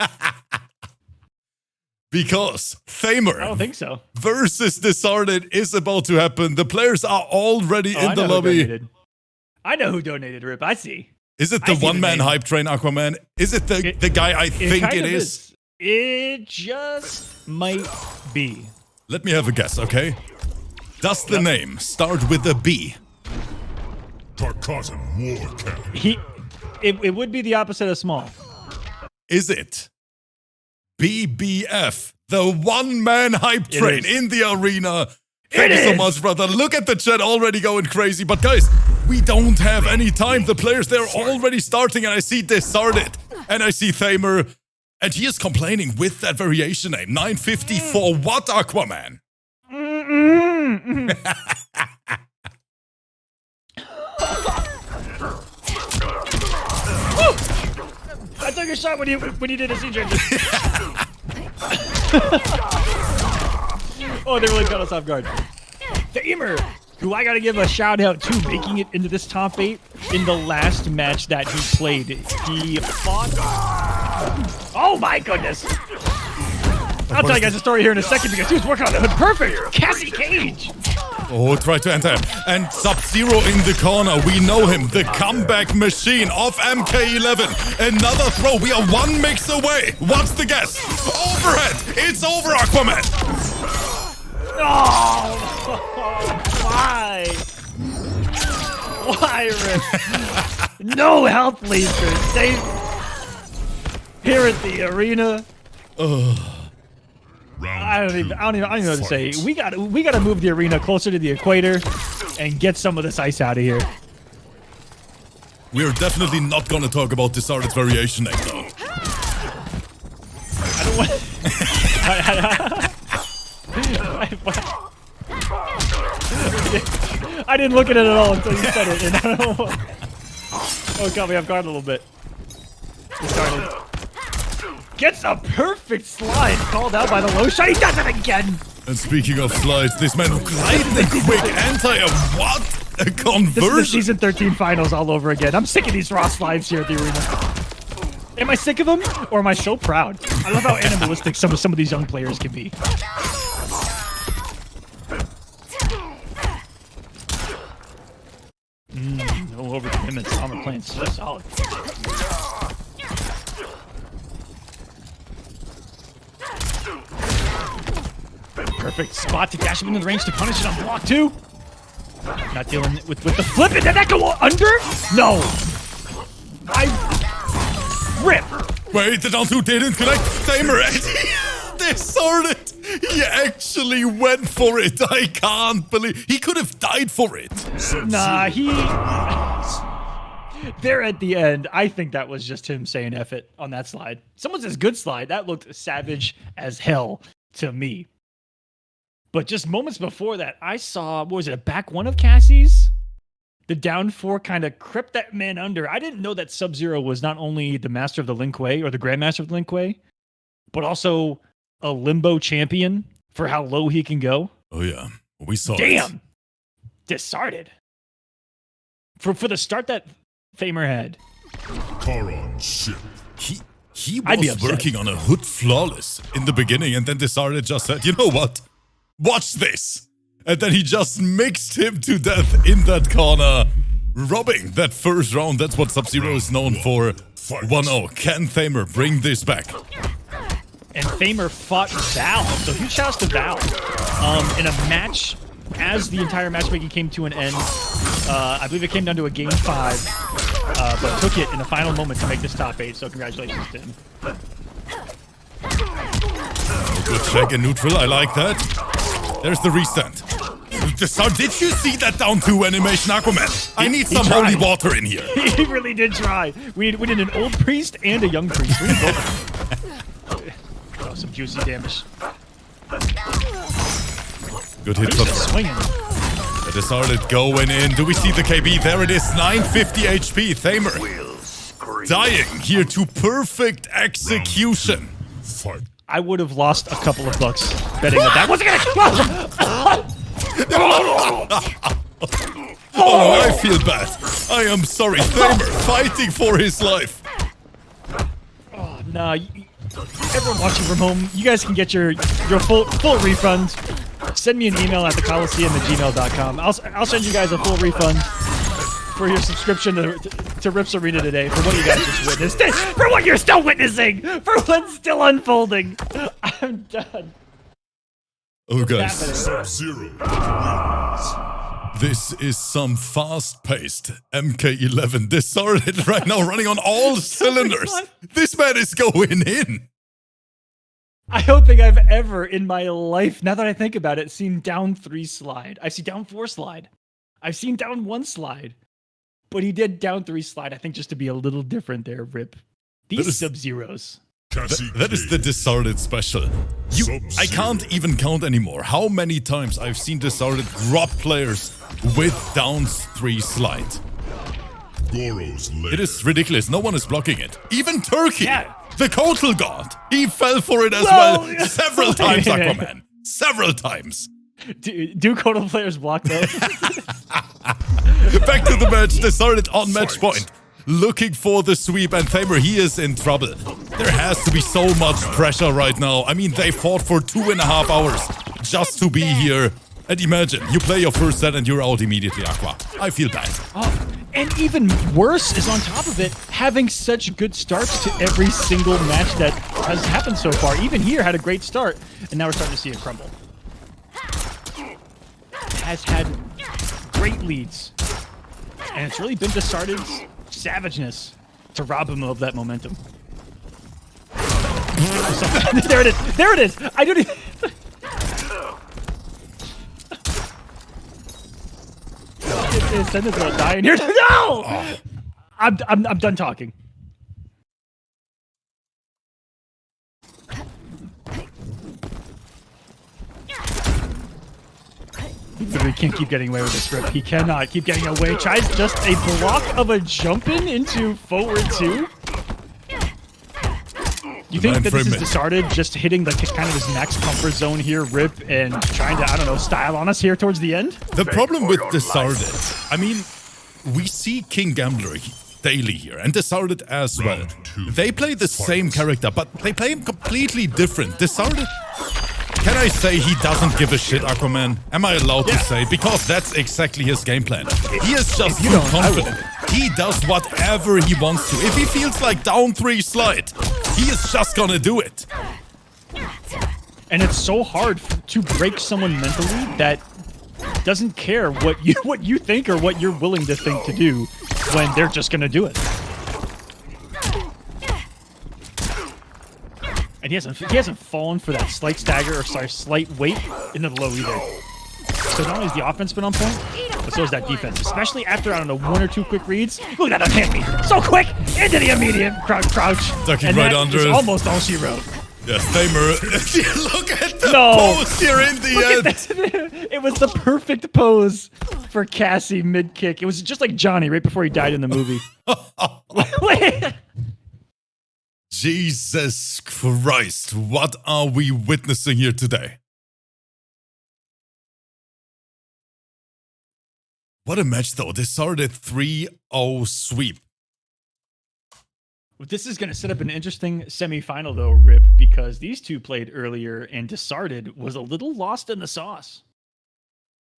A: Because Thamer
B: I don't think so.
A: versus Disarded is about to happen. The players are already in the lobby.
B: I know who donated, Rip. I see.
A: Is it the one-man hype train, Aquaman? Is it the guy I think it is?
B: It just might be.
A: Let me have a guess, okay? Does the name start with a B?
C: Tarkatan War Camp.
B: It would be the opposite of small.
A: Is it BBF, the one-man hype train in the arena? Thank you so much, brother. Look at the chat already going crazy. But guys, we don't have any time. The players, they're already starting, and I see Disarded, and I see Thamer, and he is complaining with that variation name. 950 for what, Aquaman?
B: I took a shot when you did a siege engine. Oh, they really caught us off guard. Thamer, who I gotta give a shout out to, making it into this top 8 in the last match that he played. He fought. Oh my goodness! I'll tell you guys a story here in a second because he was working on the hood perfect. Cassie Cage.
A: Oh, try to enter. And Sub-Zero in the corner. We know him. The comeback machine of MK11. Another throw. We are 1 mix away. What's the guess? Overhead. It's over, Aquaman.
B: Oh, why? Why, Rick? No health leaders. They here at the arena. I don't even know what to say. We gotta move the arena closer to the equator and get some of this ice out of here.
A: We're definitely not gonna talk about Disarded's variation name, though.
B: I don't want. I didn't look at it at all until you said it. And I don't know. Oh, got me off guard a little bit. Disarded gets a perfect slide called out by the low shot. He does it again.
A: And speaking of slides, this man glided quick anti what? A conversion.
B: This is the season 13 finals all over again. I'm sick of these raw slides here at the arena. Am I sick of them, or am I so proud? I love how animalistic some of these young players can be. No overcommitments. Armor playing so solid. Perfect spot to dash him into the range to punish it on block 2. Not dealing with the flip. Did that go under? No. Rip.
A: Wait, the down 2 didn't connect. Thamer, Disarded. He actually went for it. I can't believe he could have died for it.
B: Nah, there at the end, I think that was just him saying F it on that slide. Someone says good slide. That looked savage as hell to me. But just moments before that, I saw, what was it, a back one of Cassie's? The down 4 kind of crept that man under. I didn't know that Sub-Zero was not only the master of the Lin Kuei, or the Grandmaster of the Lin Kuei, but also a limbo champion for how low he can go.
A: Oh, yeah. We saw it.
B: Damn! Discarded. For the start that Famer had.
C: Charon ship.
A: He was working on a hood flawless in the beginning and then decided just said, you know what? Watch this. And then he just mixed him to death in that corner, robbing that first round. That's what Sub-Zero is known for. 1-0. Can Famer bring this back?
B: And Famer fought Val. So huge shouts to Val. In a match, as the entire matchmaking came to an end, I believe it came down to a game 5, but took it in the final moment to make this top 8. So congratulations to him.
A: Good check in neutral. I like that. There's the restand. Did you see that down 2 animation, Aquaman? I need some holy water in here.
B: He really did try. We need an old priest and a young priest. We need both. Oh, some juicy damage.
A: Good hit from
B: swinging.
A: It is started going in. Do we see the KB? There it is. 950 HP. Thamer dying here to perfect execution.
C: Fight.
B: I would have lost a couple of bucks betting that wasn't gonna.
A: Oh, I feel bad. I am sorry. Thamer fighting for his life.
B: Oh, nah. Everyone watching from home, you guys can get your full refund. Send me an email at thecolosseum@gmail.com. I'll send you guys a full refund for your subscription to Rips Arena today, for what you guys just witnessed, for what you're still witnessing, for what's still unfolding. I'm done.
A: Oh, guys.
C: Sub-Zero.
A: This is some fast-paced MK11 distorted right now, running on all cylinders. This man is going in.
B: I don't think I've ever in my life, now that I think about it, seen down 3 slide. I've seen down 4 slide. I've seen down 1 slide. But he did down 3 slide, I think, just to be a little different there, Rip. These Sub-Zeros.
A: That is the distorted special. I can't even count anymore how many times I've seen distorted drop players with down 3 slide.
C: Goro's lair.
A: It is ridiculous. No one is blocking it. Even Turkey, the Kotal God, he fell for it as well several times, Aquaman. Several times.
B: Do Kotal players block though?
A: Back to the match. Distorted on match point. Looking for the sweep, and Thamer, he is in trouble. There has to be so much pressure right now. I mean, they fought for 2.5 hours just to be here. And imagine, you play your first set and you're out immediately, Aqua. I feel bad.
B: Oh, and even worse is on top of it, having such good starts to every single match that has happened so far. Even here had a great start, and now we're starting to see it crumble. Has had great leads, and it's really been Distorted's savageness to rob him of that momentum. There it is! There it is! I didn't even... Send it to die in here. No! Oh. I'm done talking. He literally can't keep getting away with this Rip. He cannot keep getting away. Tries just a block of a jump in into forward 2. You think that this is Distorted just hitting the kind of his max comfort zone here, Rip, and trying to, I don't know, style on us here towards the end?
A: The problem with Distorted, I mean, we see King Gambler daily here, and Distorted as well. They play the same character, but they play him completely different. Distorted, can I say he doesn't give a shit, Aquaman? Am I allowed to say? Because that's exactly his game plan. He is just too confident. He does whatever he wants to. If he feels like down 3 slide, he is just gonna do it.
B: And it's so hard to break someone mentally that doesn't care what you think or what you're willing to think to do when they're just gonna do it. And he hasn't fallen for that slight stagger or slight weight into the low either. So not only has the offense been on point, but so is that defense, especially after, I don't know, 1 or 2 quick reads. Look at that unhand me. So quick! Into the immediate crouch.
A: Ducking
B: and
A: right
B: that
A: under
B: is
A: it.
B: almost all she wrote.
A: Yes, Thamer. Look at the pose here in the end.
B: It was the perfect pose for Cassie mid-kick. It was just like Johnny right before he died in the movie.
A: Jesus Christ, what are we witnessing here today? What a match, though. This started 3-0 sweep.
B: This is going to set up an interesting semifinal, though, Rip, because these two played earlier, and Decided was a little lost in the sauce.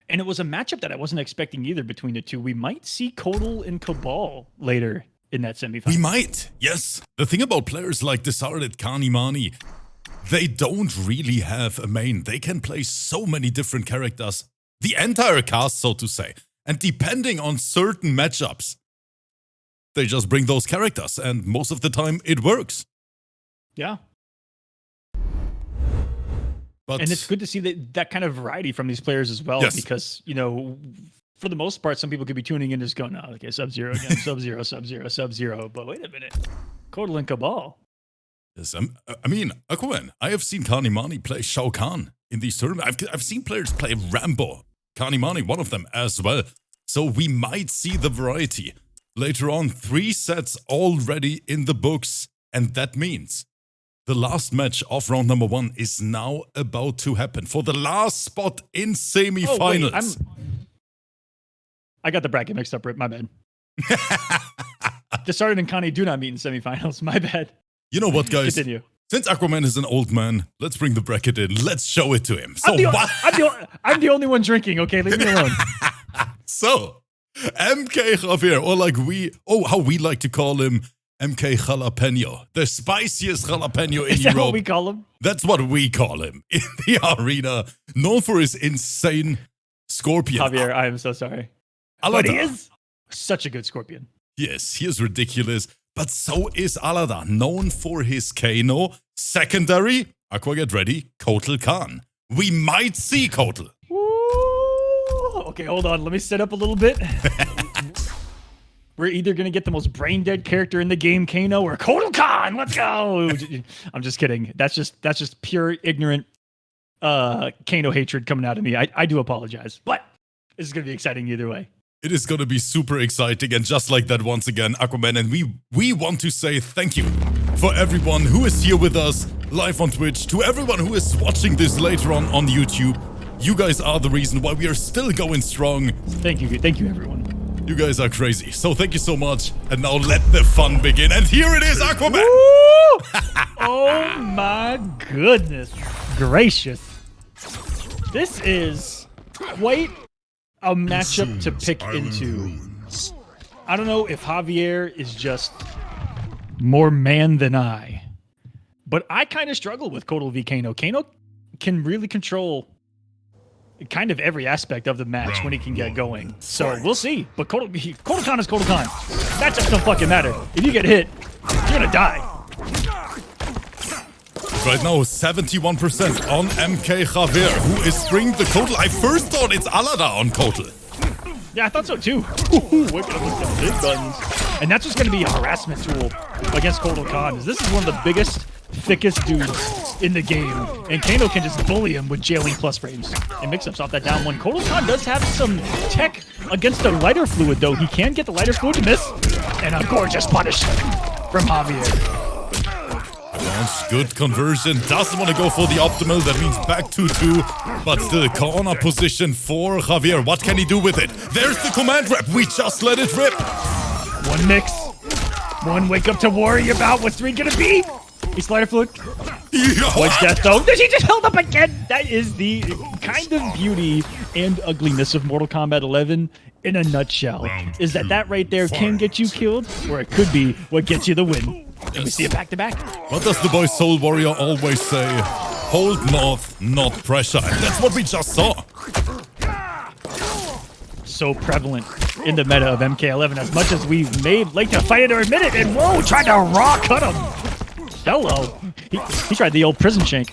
B: And it was a matchup that I wasn't expecting either between the two. We might see Kolo and Cabal later in that semifinal.
A: We might, yes. The thing about players like Decided, Kanimani, they don't really have a main. They can play so many different characters. The entire cast, so to say. And depending on certain matchups, they just bring those characters, and most of the time it works.
B: Yeah.
A: But
B: and it's good to see that kind of variety from these players as well,
A: yes.
B: because, you know, for the most part, some people could be tuning in and just going, oh, okay, Sub-Zero again, Sub-Zero, Sub-Zero, Sub-Zero. But wait a minute. Kolo and Cabal.
A: Yes, I mean, Aquaman, I have seen Kanimani play Shao Kahn in these tournaments. I've seen players play Rambo. Kanimani, one of them as well. So we might see the variety. Later on, 3 sets already in the books, and that means the last match of round number 1 is now about to happen for the last spot in semi-finals.
B: I got the bracket mixed up, Rip. My bad. Decided and Connie do not meet in semifinals. My bad.
A: You know what, guys?
B: Continue.
A: Since Aquaman is an old man, let's bring the bracket in. Let's show it to him. So
B: I'm the only one drinking, okay? Leave me alone.
A: So, MK Javier, or how we like to call him, MK Jalapeno, the spiciest jalapeno in
B: Is that
A: Europe.
B: what we call him?
A: That's what we call him in the arena. Known for his insane scorpion.
B: Javier, I am so sorry.
A: Alada.
B: But he is such a good scorpion.
A: Yes, he is ridiculous. But so is Alada, known for his Kano. Secondary, Aqua, get ready, Kotal Khan. We might see Kotal.
B: Okay, hold on. Let me set up a little bit. We're either going to get the most brain-dead character in the game, Kano, or Kotal Khan. Let's go. I'm just kidding. That's just pure ignorant Kano hatred coming out of me. I do apologize. But this is going to be exciting either way.
A: It is going to be super exciting, and just like that, once again, Aquaman, and we want to say thank you for everyone who is here with us live on Twitch, to everyone who is watching this later on YouTube. You guys are the reason why we are still going strong.
B: Thank you, everyone.
A: You guys are crazy, so thank you so much. And now let the fun begin, and here it is, Aquaman!
B: Oh my goodness gracious. This is quite a matchup to pick into. I don't know if Javier is just more man than I, but I kind of struggle with Kotal v Kano. Kano can really control kind of every aspect of the match when he can get going. So we'll see. But Kotal Khan is Kotal Khan. Matchups don't fucking matter. If you get hit, you're gonna die.
A: Right now, 71% on MK Javier, who is spring the Kotal. I first thought it's Alada on Kotal.
B: Yeah, I thought so too. Look at the big buttons. And that's just going to be a harassment tool against Kotal Khan. This is one of the biggest, thickest dudes in the game. And Kano can just bully him with jailing plus frames and mix-ups off that down one. Kotal Khan does have some tech against the lighter fluid, though. He can get the lighter fluid to miss. And a gorgeous punish from Javier.
A: Good conversion. Doesn't want to go for the optimal. That means back 2-2. But still, corner position for Javier. What can he do with it? There's the command rep. We just let it rip.
B: One mix. One wake up to worry about. What's 3 gonna be? He's slider fluid. What's death though? He just held up again. That is the kind of beauty and ugliness of Mortal Kombat 11 in a nutshell. Is that right there can get you killed, or it could be what gets you the win. And we see it back to back.
A: What does the boy Soul Warrior always say? Hold north, not pressure. And that's what we just saw.
B: So prevalent in the meta of MK11, as much as we may like to fight it or admit it. And whoa, tried to raw cut him. Hello. He tried the old prison shank.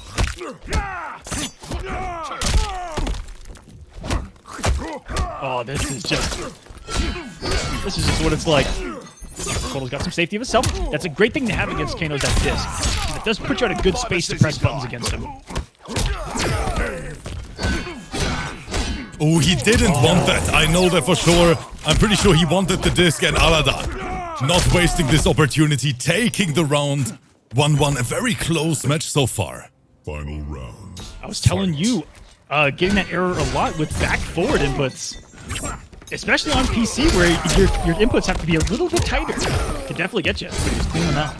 B: Oh, this is just what it's like. Kotal's got some safety of himself. That's a great thing to have against Kano's at disc. It does put you at a good space to press buttons against him.
A: Oh, he didn't want that. I know that for sure. I'm pretty sure he wanted the disc, and Alada not wasting this opportunity, taking the round 1-1. A very close match so far.
C: Final round.
B: I was telling you, getting that error a lot with back-forward inputs. Especially on PC, where your inputs have to be a little bit tighter. Can definitely get you, but you just clean them out.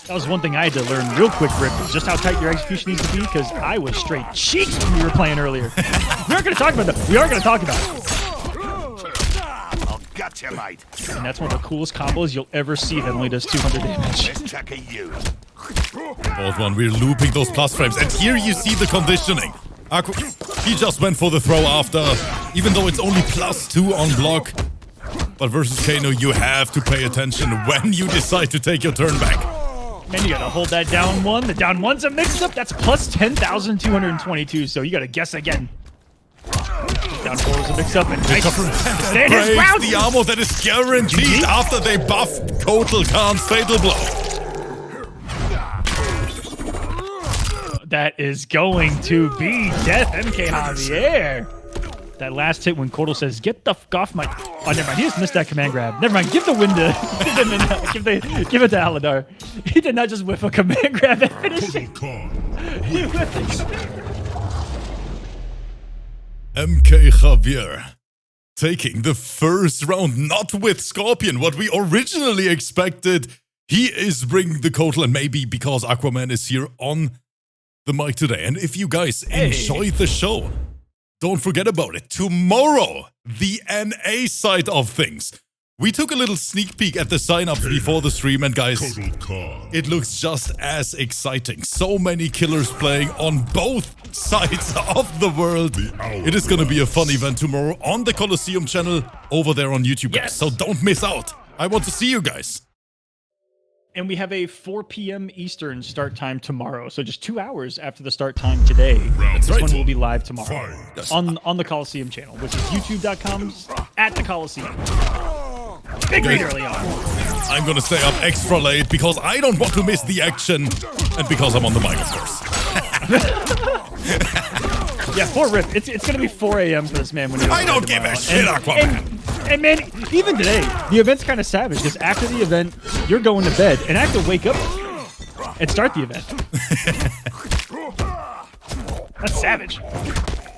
B: That was one thing I had to learn real quick, Rip, just how tight your execution needs to be, because I was straight cheeks when we were playing earlier. We aren't going to talk about that. We are going to talk about it.
D: I'll gut you, mate.
B: And that's one of the coolest combos you'll ever see that only does 200 damage.
D: Let's check at you.
A: Both one, we're looping those plus frames, and here you see the conditioning. He just went for the throw after, even though it's only +2 on block. But versus Kano, you have to pay attention when you decide to take your turn back.
B: Man, you gotta hold that down one. The down one's a mix-up. That's plus 10,222, so you gotta guess again. Down four is a mix-up, and nice. Stay in his ground.
A: The armor that is guaranteed after they buff Kotal Khan's fatal blow.
B: That is going to be death, MK Javier. That last hit when Kotal says, "Get the f off my..." Oh, never mind. He just missed that command grab. Never mind. Give the win to... give it to Aladar. He did not just whiff a command grab and finish it. He whiffed a command grab.
A: MK Javier taking the first round, not with Scorpion, what we originally expected. He is bringing the Kotal, and maybe because Aquaman is here on the mic today. And if you guys enjoyed the show, don't forget about it. Tomorrow, the NA side of things. We took a little sneak peek at the signups before the stream, and guys, it looks just as exciting. So many killers playing on both sides of the world. It is going to be a fun event tomorrow on the Kolosseum channel over there on YouTube, guys. So don't miss out. I want to see you guys.
B: And we have a 4 p.m. Eastern start time tomorrow. So just 2 hours after the start time today. This one will be live tomorrow on the Kolosseum channel, which is youtube.com/@the Kolosseum. Big read early on.
A: I'm going to stay up extra late because I don't want to miss the action, and because I'm on the mic, of course.
B: Yeah, for Rip, it's going to be 4 a.m. for this man. When
A: I don't give a shit, Aquaman.
B: And man, even today, the event's kind of savage because after the event, you're going to bed, and I have to wake up and start the event. That's savage.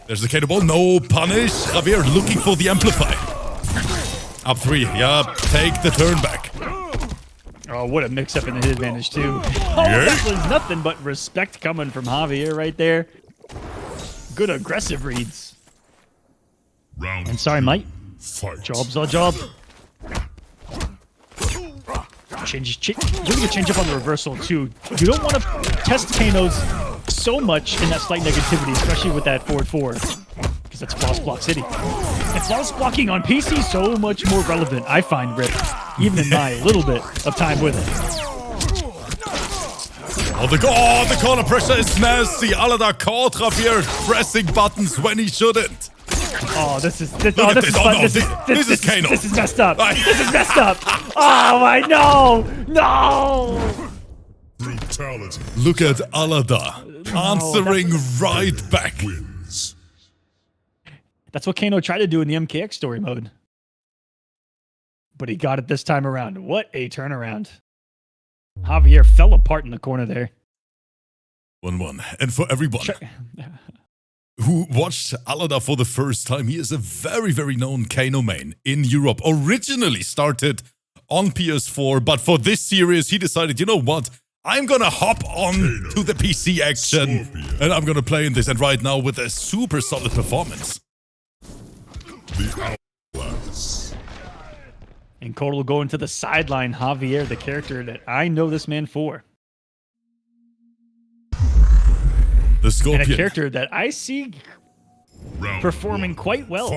A: There's the Kano ball, no punish. Javier looking for the amplify. Up 3, yeah, take the turn back.
B: Oh, what a mix-up in the hit advantage, too. Oh, that was nothing but respect coming from Javier right there. Good aggressive reads. And sorry, mate. Job's our job. You're going to change up on the reversal, too. You don't want to test Kano's so much in that slight negativity, especially with that forward 4. Because that's Floss Block City. And Floss blocking on PC so much more relevant, I find, Rip. Even in my little bit of time with it.
A: Oh, the corner pressure is nasty. Alada caught Javier pressing buttons when he shouldn't.
B: Oh, this is
A: Kano.
B: This is messed up. This is messed up. Oh my no!
C: Brutality.
A: Look at Alada answering right back.
C: Wins.
B: That's what Kano tried to do in the MKX story mode. But he got it this time around. What a turnaround. Javier fell apart in the corner there.
A: 1-1. And for everyone who watched Alada for the first time, he is a very, very known Kano main in Europe. Originally started on PS4, but for this series, he decided, you know what? I'm gonna hop on to the PC action, and I'm gonna play in this. And right now, with a super solid performance.
C: The Hourglass.
B: And Kolo will go into the sideline. Javier, the character that I know this man for.
A: The Scorpion.
B: And a character that I see performing quite well,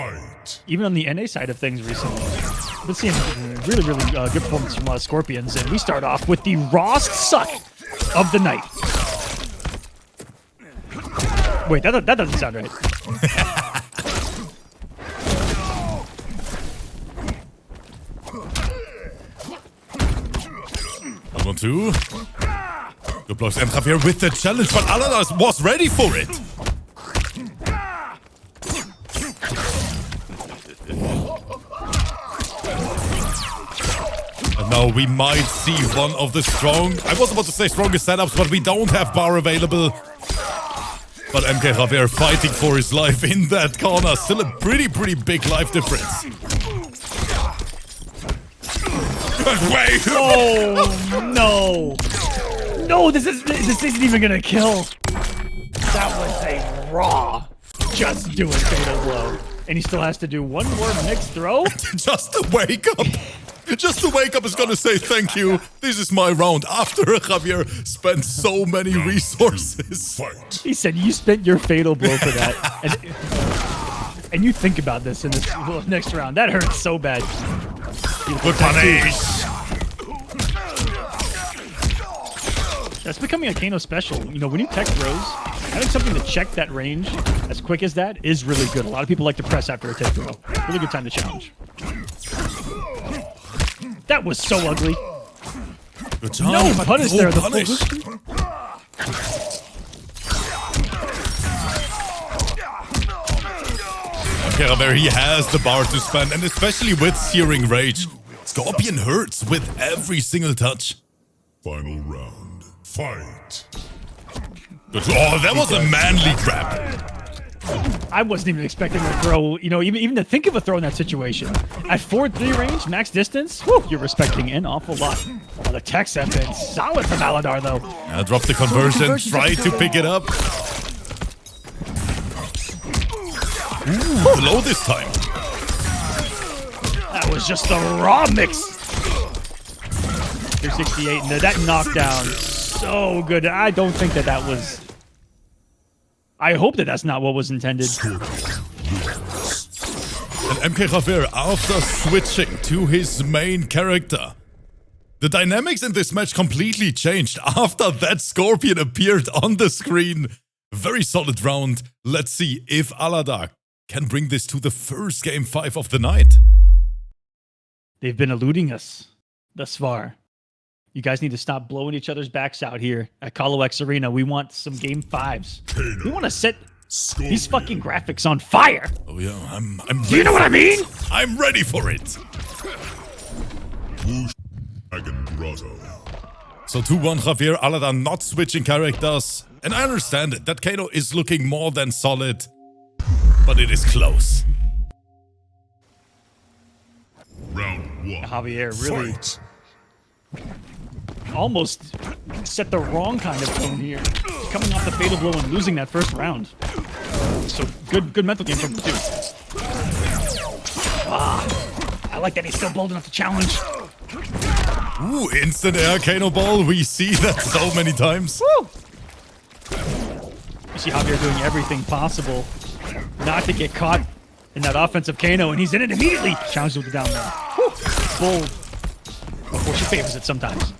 B: even on the NA side of things recently. Been seeing really, really good performance from a lot of Scorpions, and we start off with the rawest suck of the night. Wait, that doesn't sound right.
A: one too. Good blocks. And Javier with the challenge, but Aladar was ready for it. And now we might see one of the I was about to say strongest setups, but we don't have bar available. But MK Javier fighting for his life in that corner. Still a pretty big life difference. Wait!
B: Oh no! No, this isn't even gonna kill. That was a raw. Just do it, fatal blow. And he still has to do one more mixed throw?
A: Just to wake up. Just to wake up is gonna say thank you. This is my round. After Javier spent so many resources.
C: Fight.
B: He said you spent your fatal blow for that. And you think about this in this next round. That hurts so bad.
A: Good punish.
B: That's becoming a Kano special. You know, when you tech throws, having something to check that range as quick as that is really good. A lot of people like to press after a tech throw. Really good time to challenge. That was so ugly.
A: Good job.
B: No punish there. The
A: punish. Okay, Javier, he has the bar to spend, and especially with Searing Rage. Scorpion hurts with every single touch.
C: Final round. Fight.
A: Good. Oh, that was a manly grab.
B: I wasn't even expecting a throw, you know, even to think of a throw in that situation. At 4-3 range, max distance, whew, you're respecting an awful lot. Well, the techs have been solid from Aladar, though.
A: Drop the conversion, try to pick it up. Ooh, low this time.
B: That was just the raw mix. 368, and that knockdown, so good. I don't think that was... I hope that's not what was intended.
A: And MK Javier, after switching to his main character, the dynamics in this match completely changed after that Scorpion appeared on the screen. Very solid round. Let's see if Aladar can bring this to the first game 5 of the night.
B: They've been eluding us thus far. You guys need to stop blowing each other's backs out here at Kolo X Arena. We want some game 5s. We want to set these fucking graphics on fire.
A: Oh yeah, I'm
B: Do you know what I mean?
A: I'm ready for it.
C: Dragon Grotto.
A: So 2-1 Javier, Aladar not switching characters. And I understand it, that Kano is looking more than solid. But it is close.
C: Round 1.
B: Javier really
C: Fight.
B: almost set the wrong kind of tone here. Coming off the fatal blow and losing that first round. So good mental game from the two. I like that he's still bold enough to challenge.
A: Ooh, instant air Kano ball. We see that so many times.
B: Woo! You see Javier doing everything possible not to get caught in that offensive Kano, and he's in it immediately. Challenge will go down there. Woo! Bold. Of course, she favors it sometimes.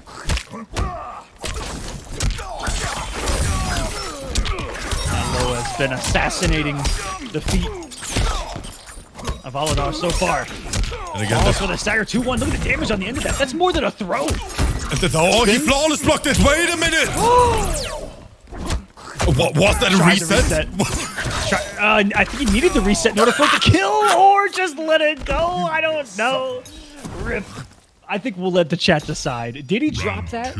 B: Kolo has been assassinating the feet of Aladar so far.
A: And again,
B: Also, the stagger 2-1. Look at the damage on the end of that. That's more than a throw.
A: oh, he flawless blocked it. Wait a minute. What was that, a reset?
B: I think he needed the reset in order for it to kill, or just let it go. I don't know. Rip. I think we'll let the chat decide. Did he drop that?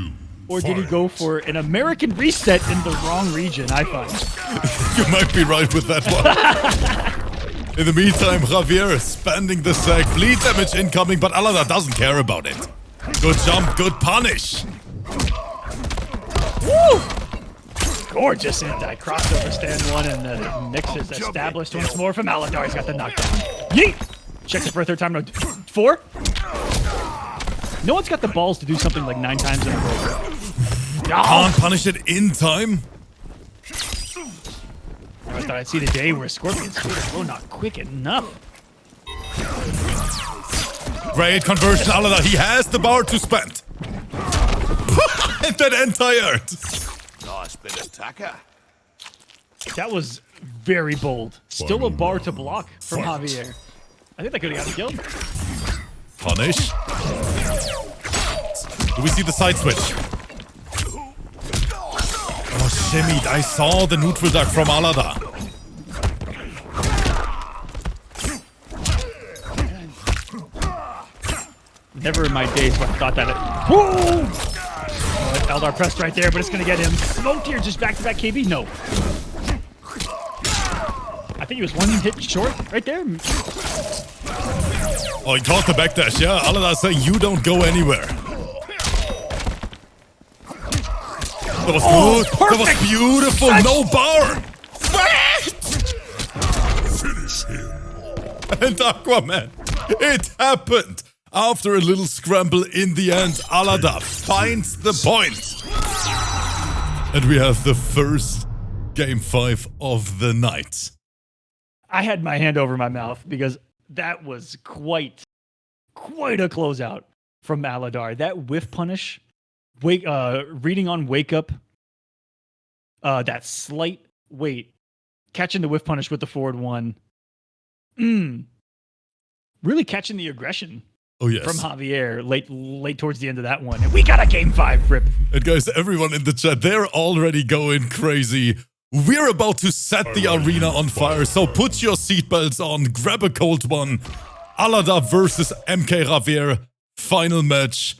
B: Or did he go for an American reset in the wrong region? I find.
A: You might be right with that one. In the meantime, Javier spending the sack. Bleed damage incoming, but Aladar doesn't care about it. Good jump, good punish.
B: Woo! Gorgeous anti-crossover stand one, and the mix is established once more from Aladar. He's got the knockdown. Yeet! Checks it for a third time. No, 4? No one's got the balls to do something like 9 times in a row.
A: Can't punish it in time.
B: I thought I'd see the day where Scorpion's flow not quick enough.
A: Great conversion, Aladar. He has the bar to spend. And that entire.
D: Nice bit of tacker.
B: That was very bold. Still a
C: Final
B: bar to
C: round.
B: block from
C: Fight.
B: Javier. I think that could have got him killed.
A: Punish. Do we see the side switch? Oh, shimmied. I saw the neutral duck from Aladar.
B: Never in my days when I thought that. Whoa! Eldar pressed right there, but it's going to get him. Smoked here, just back-to-back KB? No. I think he was one hit short right there.
A: Oh, he caught the backdash. Yeah, Aladar saying you don't go anywhere. That was good. That was beautiful. No bar.
C: Finish him.
A: And Aquaman. It happened. After a little scramble in the end, Aladar finds the point. And we have the first Game 5 of the night.
B: I had my hand over my mouth because that was quite a closeout from Aladar. That whiff punish, reading on wake up, that slight wait, catching the whiff punish with the forward one. Really catching the aggression.
A: Oh, yes.
B: From Javier late towards the end of that one. And we got a Game 5, Rip.
A: And guys, everyone in the chat, they're already going crazy. We're about to set the arena on fire, so put your seatbelts on, grab a cold one. Aladar versus MK Javier, final match.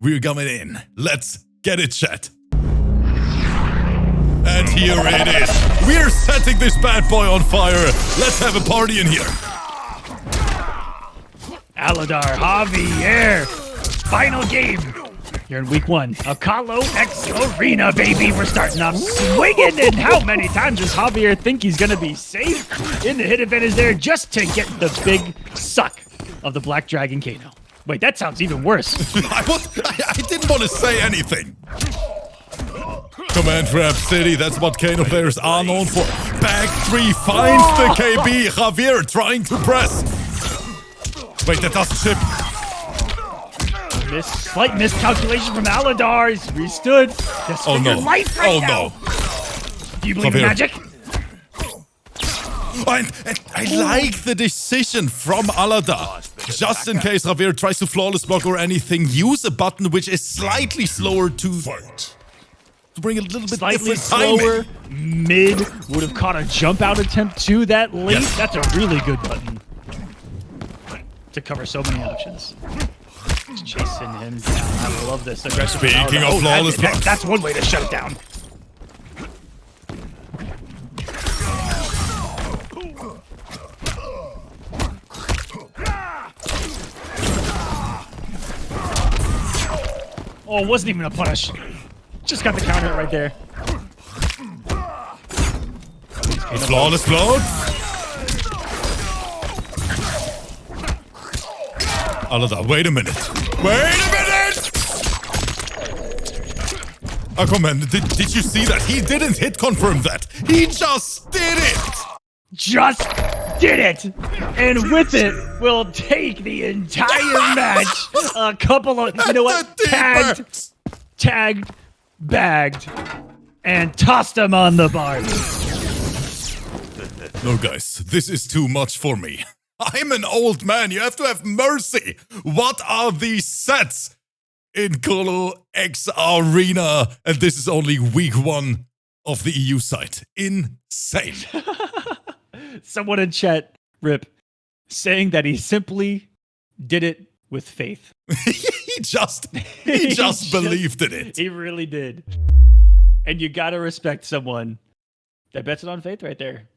A: We're coming in. Let's get it, chat. And here it is. We're setting this bad boy on fire. Let's have a party in here.
B: Aladar, Javier, final game. You're in week 1 of Kolo X Arena, baby. We're starting off swinging, and how many times does Javier think he's gonna be safe in the hit advantage there just to get the big suck of the Black Dragon Kano? Wait, that sounds even worse.
A: I didn't want to say anything. Command Trap City, that's what Kano players are known for. Back 3 finds the KB. Javier trying to press. Wait, that doesn't ship.
B: Slight miscalculation from Aladar. He's restood. Just
A: oh no.
B: Life right now.
A: No.
B: Do you believe in magic?
A: I like the decision from Aladar. Just in case Javier tries to flawless block or anything, use a button which is slightly slower to bring a little bit
B: slightly
A: different
B: slower.
A: timing.
B: Mid would have caught a jump out attempt to that late.
A: Yes.
B: That's a really good button to cover so many options. Just chasing him down. I love this aggressive.
A: Speaking of flawless blocks,
B: that's one way to shut it down. Oh, it wasn't even a punish. Just got the counter right there.
A: the flawless block. Aladar, wait a minute. Wait a minute! Oh, come on, did you see that? He didn't hit confirm that. He just did it!
B: Just did it! And with it, we'll take the entire match. A couple of, you know what? Tagged, bagged, and tossed him on the bar.
A: No, guys, this is too much for me. I'm an old man. You have to have mercy. What are these sets in Kolo X Arena? And this is only week 1 of the EU side. Insane.
B: Someone in chat, Rip, saying that he simply did it with faith.
A: he just believed in it.
B: He really did. And you gotta respect someone that bets it on faith right there.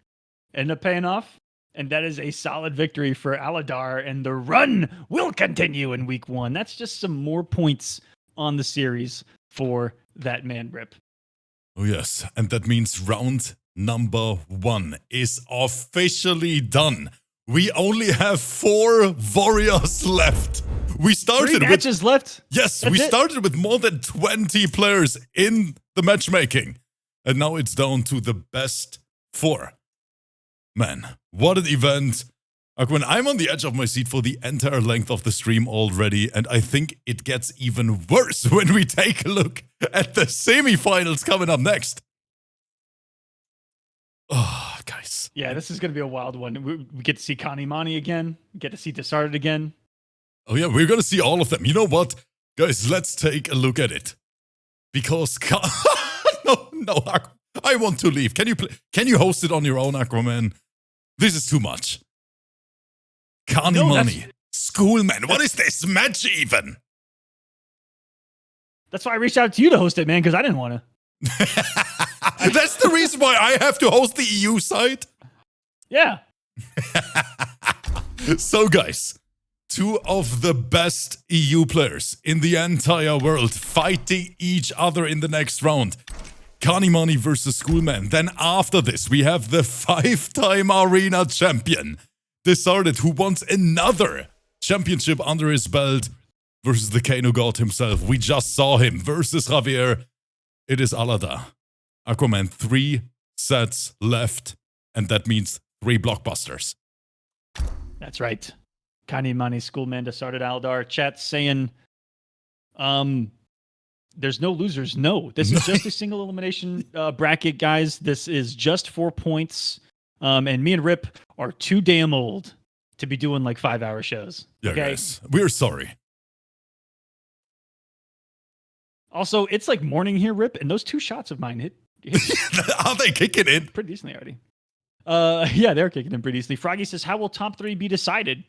B: Ended up paying off. And that is a solid victory for Aladar, and the run will continue in week 1. That's just some more points on the series for that man, Rip.
A: Oh yes, and that means round number 1 is officially done. We only have 4 warriors left. We started
B: 3 matches left.
A: Yes,
B: That's
A: we
B: it.
A: started with more than 20 players in the matchmaking. And now it's down to the best 4. Man, what an event. When I'm on the edge of my seat for the entire length of the stream already, and I think it gets even worse when we take a look at the semifinals coming up next. Oh, guys.
B: Yeah, this is going to be a wild one. We get to see Kanimani again. We get to see Disarted again.
A: Oh yeah, we're going to see all of them. You know what? Guys, let's take a look at it. Because no, I want to leave. Can you host it on your own, Aquaman? This is too much. Carney Money. Schoolman. What is this match even?
B: That's why I reached out to you to host it, man, because I didn't want to.
A: That's the reason why I have to host the EU side?
B: Yeah.
A: So, guys, two of the best EU players in the entire world fighting each other in the next round. Carney Money versus Schoolman. Then after this, we have the 5-time arena champion, Desarded, who wants another championship under his belt, versus the Kano God himself. We just saw him versus Javier. It is Alada. Aquaman, 3 sets left, and that means 3 blockbusters.
B: That's right. Carney Money, Schoolman, Desarded, Aldar. Chat saying, there's no losers. No, this is just a single elimination bracket, guys. This is just 4 points. And me and Rip are too damn old to be doing like 5-hour shows.
A: Yeah,
B: okay?
A: guys, we're sorry.
B: Also, it's like morning here, Rip, and those 2 shots of mine hit
A: Are they kicking in?
B: pretty decently already. Yeah, they're kicking in pretty decently. Froggy says, how will top 3 be decided?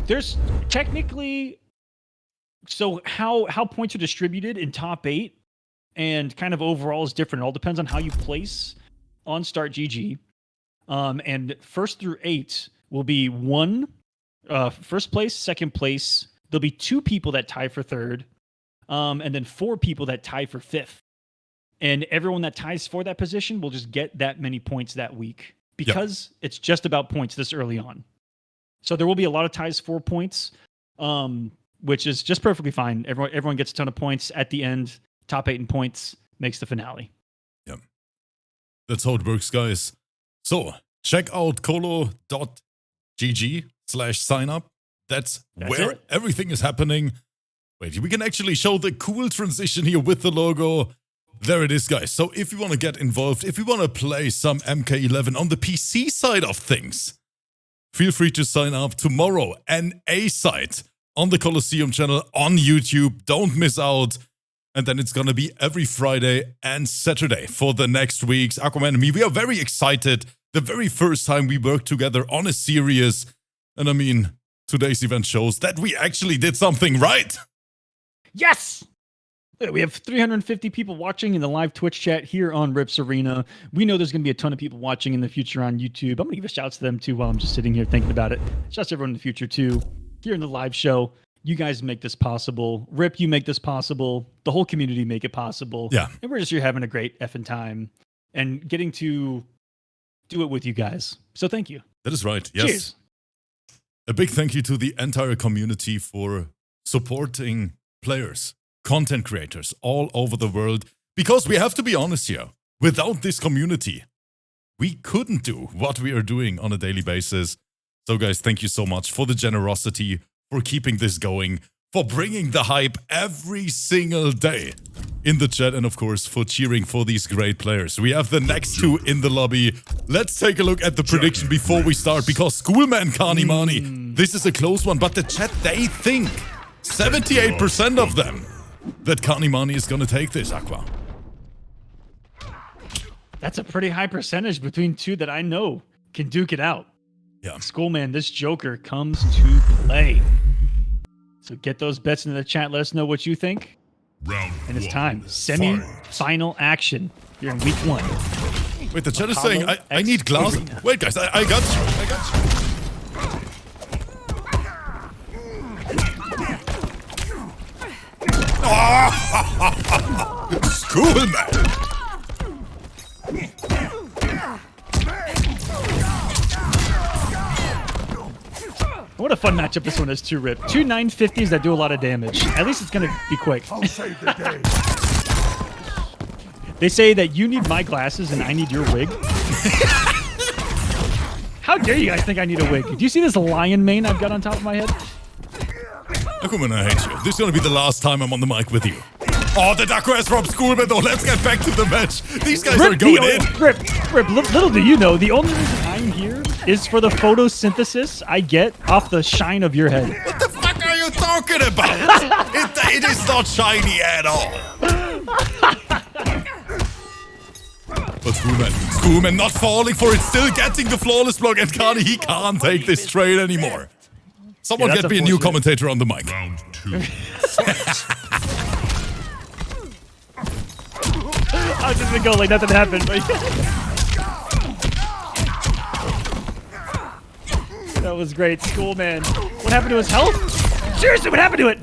B: There's technically... So how points are distributed in top 8 and kind of overall is different. It all depends on how you place on Start GG. And 1st through 8 will be 1 first place, 2nd place. There'll be 2 people that tie for 3rd. And then 4 people that tie for 5th. And everyone that ties for that position will just get that many points that week because it's just about points this early on. So there will be a lot of ties for points, which is just perfectly fine. Everyone gets a ton of points at the end. Top 8 in points makes the finale.
A: Yeah. That's how it works, guys. So check out kolo.gg/signup. That's where
B: it.
A: Everything is happening. Wait, we can actually show the cool transition here with the logo. There it is, guys. So if you want to get involved, if you want to play some MK11 on the PC side of things, feel free to sign up tomorrow. NA site on the Kolosseum channel on YouTube. Don't miss out. And then it's going to be every Friday and Saturday for the next weeks. Aquaman and me, we are very excited. The very first time we worked together on a series. And I mean, today's event shows that we actually did something right.
B: Yes! We have 350 people watching in the live Twitch chat here on Rips Arena. We know there's going to be a ton of people watching in the future on YouTube. I'm going to give a shout out to them too while I'm just sitting here thinking about it. Shout out to everyone in the future too. Here in the live show, you guys make this possible. Rip, you make this possible. The whole community make it possible.
A: Yeah.
B: And we're just here having a great effing time and getting to do it with you guys. So thank you.
A: That is right. Yes.
B: Cheers.
A: A big thank you to the entire community for supporting players, content creators all over the world. Because we have to be honest here, without this community, we couldn't do what we are doing on a daily basis. So guys, thank you so much for the generosity, for keeping this going, for bringing the hype every single day in the chat, and of course for cheering for these great players. We have the next 2 in the lobby. Let's take a look at the prediction before we start, because Schoolman, Carney Money, this is a close one, but the chat, they think 78% of them that Carney Money is going to take this, Aqua.
B: That's a pretty high percentage between 2 that I know can duke it out.
A: Yeah.
B: Schoolman, this Joker comes to play. So get those bets into the chat. Let us know what you think.
C: Round
B: And it's
C: 1.
B: time. Semi-final action here in week 1.
A: Wait, the chat is
B: Apollo
A: saying, I
B: X
A: need glasses.
B: Arena.
A: Wait, guys, I got you. I got you. Schoolman!
B: What a fun matchup this one is too, Rip. 2 950s that do a lot of damage. At least it's going to be quick.
C: I'll save the day.
B: They say that you need my glasses and I need your wig. How dare you guys think I need a wig? Do you see this lion mane I've got on top of my head?
A: Aquaman, I hate you. This is gonna be the last time I'm on the mic with you. Oh, the duck is from Schoolman, though. Let's get back to the match. These guys are going in.
B: Rip, little do you know, the only reason I'm here is for the photosynthesis I get off the shine of your head.
A: What the fuck are you talking about? It is not shiny at all. But Schoolman not falling for it, still getting the flawless block, and Kani, he can't take this trade anymore. Someone get me a new commentator on the mic.
C: Round 2.
B: I was just gonna go like nothing happened, but that was great. Schoolman. What happened to his health? Seriously, what happened to it?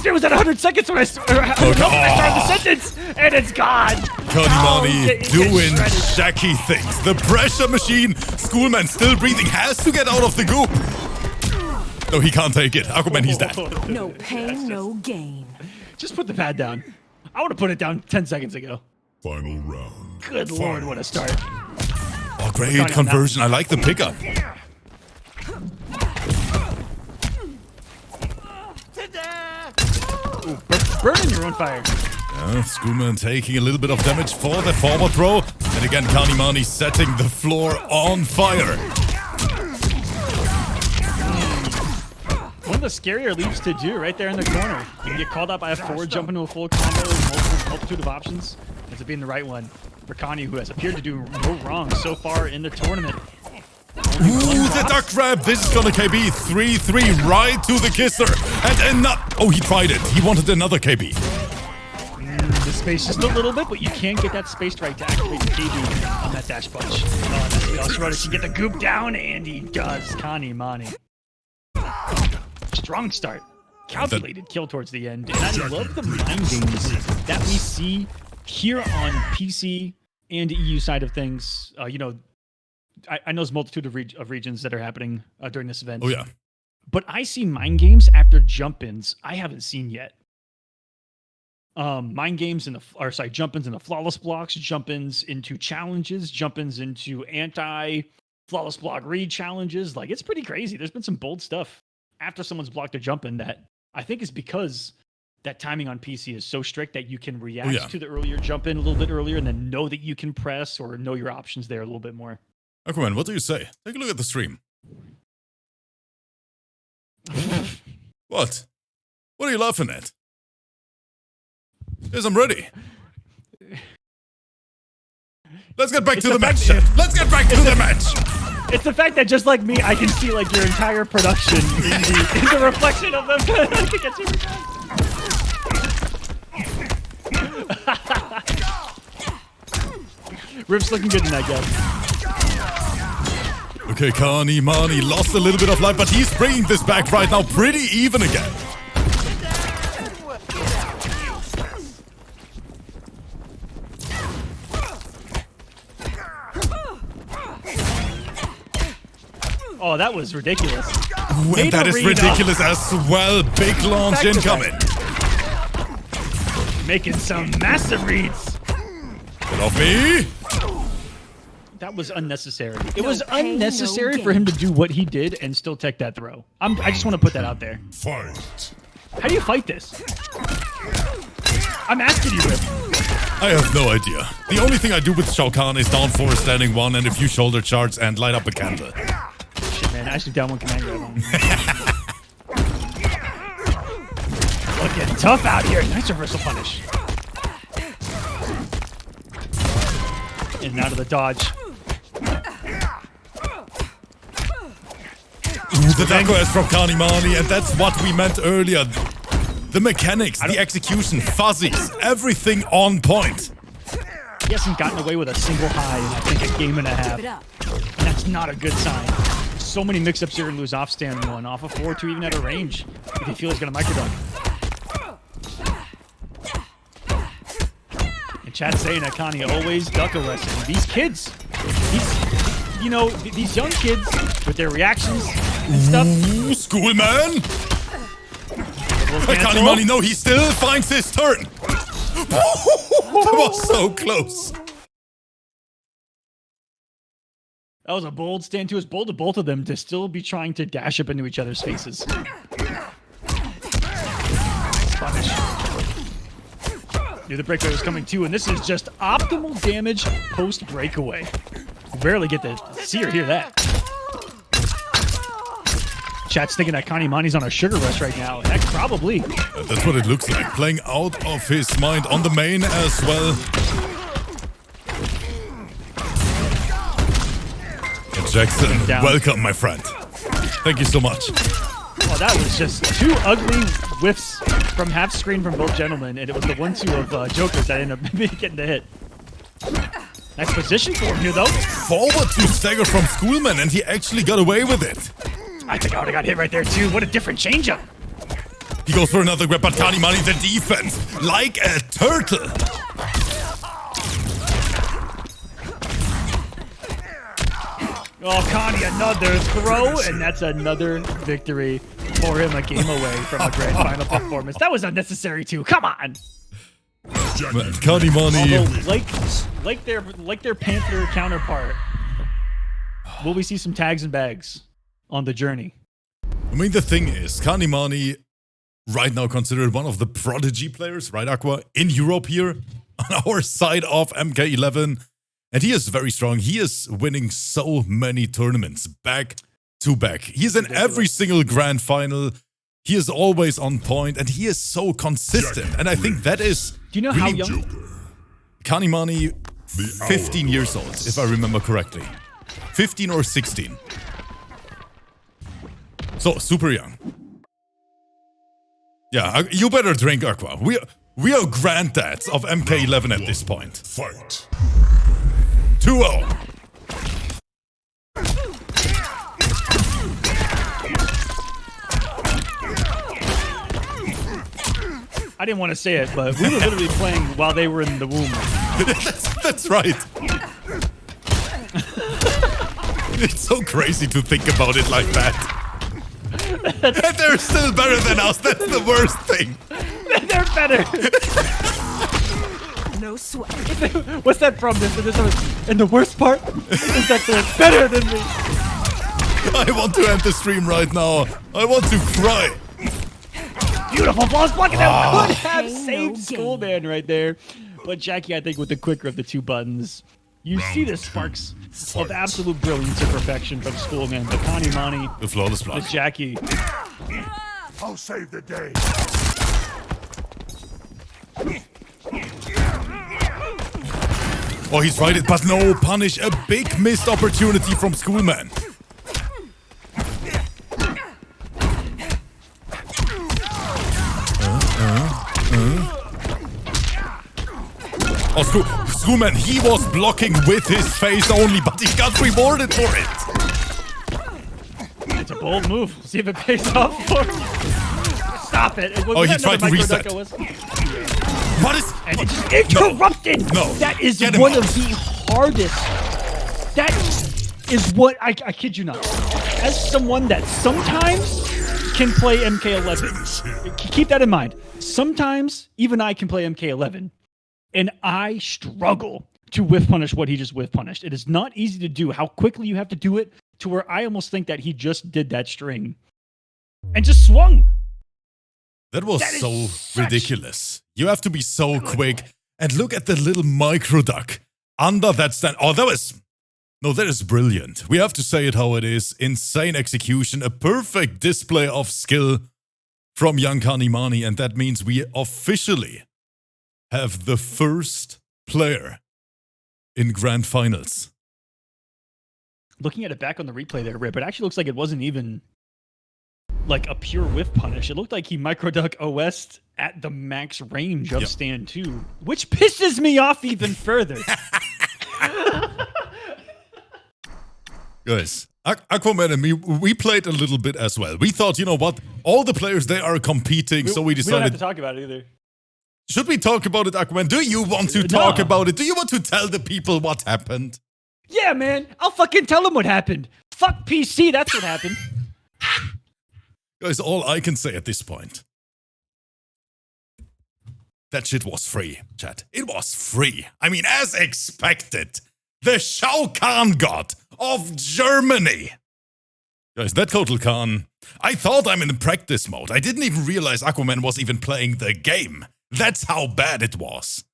B: It was at 100 seconds when I started the sentence, and it's gone.
A: Kanimani doing shaky things. The pressure machine. Schoolman still breathing. Has to get out of the goop. No, he can't take it. Aquaman, he's dead.
E: No pain, no gain.
B: Just put the pad down. I would have put it down 10 seconds ago.
C: Final round.
B: Good lord, what a start.
A: Oh, great conversion. I like the pickup.
B: Burning your own fire.
A: Schoolman taking a little bit of damage for the forward throw. And again, Kanimani setting the floor on fire.
B: One of the scarier leaps to do right there in the corner. You can get called out by a forward, jump into a full combo, multitude of options. Ends up being the right one for Kani, who has appeared to do no wrong so far in the tournament.
A: Ooh, the duck grab. This is gonna KB 3-3 right to the kisser. And oh, he tried it. He wanted another KB.
B: The space just a little bit, but you can't get that space right to activate the KB on that dash punch. That's Schroeder can get the goop down, and he does. Kanimani. Strong start. Calculated kill towards the end. And I love the mind games that we see here on PC and EU side of things. You know, I know there's a multitude of regions that are happening during this event.
A: Oh, yeah.
B: But I see mind games after jump-ins I haven't seen yet. Mind games jump-ins in the flawless blocks, jump-ins into challenges, jump-ins into anti-flawless block read challenges. Like, it's pretty crazy. There's been some bold stuff after someone's blocked a jump-in that I think is because that timing on PC is so strict that you can react to the earlier jump-in a little bit earlier and then know that you can press or know your options there a little bit more.
A: Aquaman, what do you say? Take a look at the stream. What? What are you laughing at? Yes, I'm ready. Let's get back to the match. Let's get back to the match.
B: It's the fact that just like me, I can see like your entire production in the reflection of them. I think it's super fun. Rip's looking good tonight, guys.
A: Okay, Kanimani lost a little bit of life, but he's bringing this back right now pretty even again.
B: Oh, that was ridiculous.
A: Well, that is ridiculous as well. Big launch incoming.
B: Making some massive reads.
A: Get off me.
B: That was unnecessary. It was unnecessary for him to do what he did and still take that throw. I just want to put that out there.
C: Fight.
B: How do you fight this? I'm asking you, Rip.
A: I have no idea. The only thing I do with Shao Kahn is down 4, standing 1, and a few shoulder charts and light up a candle.
B: Shit, man. I actually down 1 command grab on. Looking tough out here. Nice reversal punish. In and out of the dodge.
A: The Dango is from Kanimani, and that's what we meant earlier. The mechanics, the execution, fuzzies, everything on point.
B: He hasn't gotten away with a single high in, I think, a game and a half. And that's not a good sign. So many mix-ups you're going to lose off stand 1, off of 4, 2, even at a range. If you feel he's going to microdunk. And Chad's saying that Connie always duck a lesson. These kids, these young kids with their reactions and stuff.
A: Ooh, Schoolman! Kanimani, no, he still finds his turn. That was so close.
B: That was a bold stand too. It was bold to both of them to still be trying to dash up into each other's faces. Punish. Knew the breakaway was coming too, and this is just optimal damage post breakaway. You barely get to see or hear that. chat's thinking that Kanimani's on a sugar rush right now. Heck, probably.
A: That's what it looks like. Playing out of his mind on the main as well. And Jackson, welcome, my friend. Thank you so much.
B: Well, that was just two ugly whiffs from half screen from both gentlemen, and it was the 1-2 of Jokers that ended up getting the hit. Nice position for him here, though.
A: Forward to stagger from Schoolman, and he actually got away with it.
B: I think I would have got hit right there, too. What a different changeup.
A: He goes for another grab, but Kanimani, the defense, like a turtle.
B: Oh, Connie, another throw, and that's another victory for him, a game away from a grand final performance. That was unnecessary, too. Come on.
A: Kanimani.
B: Although, like their Panther counterpart, will we see some tags and bags on the journey?
A: I mean, the thing is, Kanimani, right now considered one of the prodigy players, right, Aqua, in Europe here, on our side of MK11. And he is very strong. He is winning so many tournaments back to back. He's in every single grand final. He is always on point, and he is so consistent. And I think that is...
B: Do you know how young?
A: Kanimani, 15 years old, if I remember correctly. 15 or 16. So, super young. Yeah, you better drink, Aqua. We are granddads of MK11 at this point.
C: Fight.
A: 2-0.
B: I didn't want to say it, but we were literally playing while they were in the womb.
A: That's right. It's so crazy to think about it like that. And they're still better than us. That's the worst thing.
B: They're better.
E: No sweat.
B: What's that from? And the worst part is that they're better than me.
A: I want to end the stream right now. I want to cry.
B: Beautiful balls blocking that could have
E: Ain't
B: saved
E: no
B: Schoolman right there. But Jackie, I think, with the quicker of the two buttons, you see the sparks of absolute brilliance and perfection from Schoolman. The Kanimani,
A: The flawless
B: the
A: block.
B: Jackie.
C: I'll save the day.
A: Oh, he's right, but no punish. A big missed opportunity from Schoolman. Oh, Schoolman, he was blocking with his face only, but he got rewarded for it.
B: It's a bold move. See if it pays off for him. Stop it.
A: Oh, he tried to reset. What is...
B: And it just interrupted.
A: No.
B: That is
A: Get him
B: one
A: out.
B: of the hardest. That is what I kid you not. As someone that sometimes can play MK11, keep that in mind. Sometimes even I can play MK11, and I struggle to whiff punish what he just whiff punished. It is not easy to do. How quickly you have to do it to where I almost think that he just did that string and just swung.
A: That was
B: That is
A: so
B: such-
A: ridiculous. You have to be so quick. And look at the little micro duck under that stand. Oh, that was... No, that is brilliant. We have to say it how it is. Insane execution. A perfect display of skill from young Kanimani. And that means we officially have the first player in grand finals.
B: Looking at it back on the replay there, Rip, it actually looks like it wasn't even like a pure whiff punish. It looked like he microduck OS'd at the max range of stand 2, which pisses me off even further.
A: Guys, Aquaman and me, we played a little bit as well. We thought, you know what? All the players, they are competing, so we
B: We don't have
A: decided...
B: to talk about it either.
A: Should we talk about it, Aquaman? Do you want to talk about it? Do you want to tell the people what happened?
B: Yeah, man. I'll fucking tell him what happened. Fuck PC, that's what happened.
A: Guys, all I can say at this point. That shit was free, chat. It was free. I mean, as expected. The Shao Kahn god of Germany. Guys, that Kotal Khan, I thought I'm in practice mode. I didn't even realize Aquaman was even playing the game. That's how bad it was.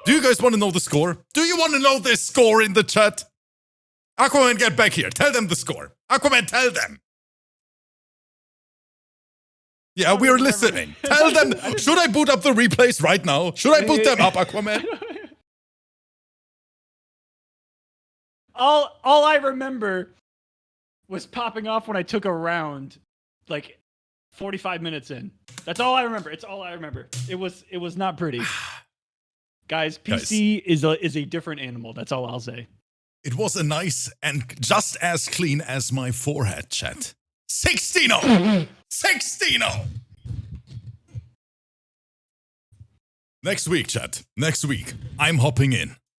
A: Do you guys want to know the score? Do you want to know the score in the chat? Aquaman, get back here. Tell them the score. Aquaman, tell them. Yeah, we're listening. Tell them. Should I boot up the replays right now? Should I boot them up, Aquaman?
B: All I remember was popping off when I took a round, like 45 minutes in. That's all I remember. It's all I remember. It was not pretty. Guys, PC is a different animal. That's all I'll say.
A: It was a nice and just as clean as my forehead, chat. 16-0! 16-0! Next week, chat. Next week, I'm hopping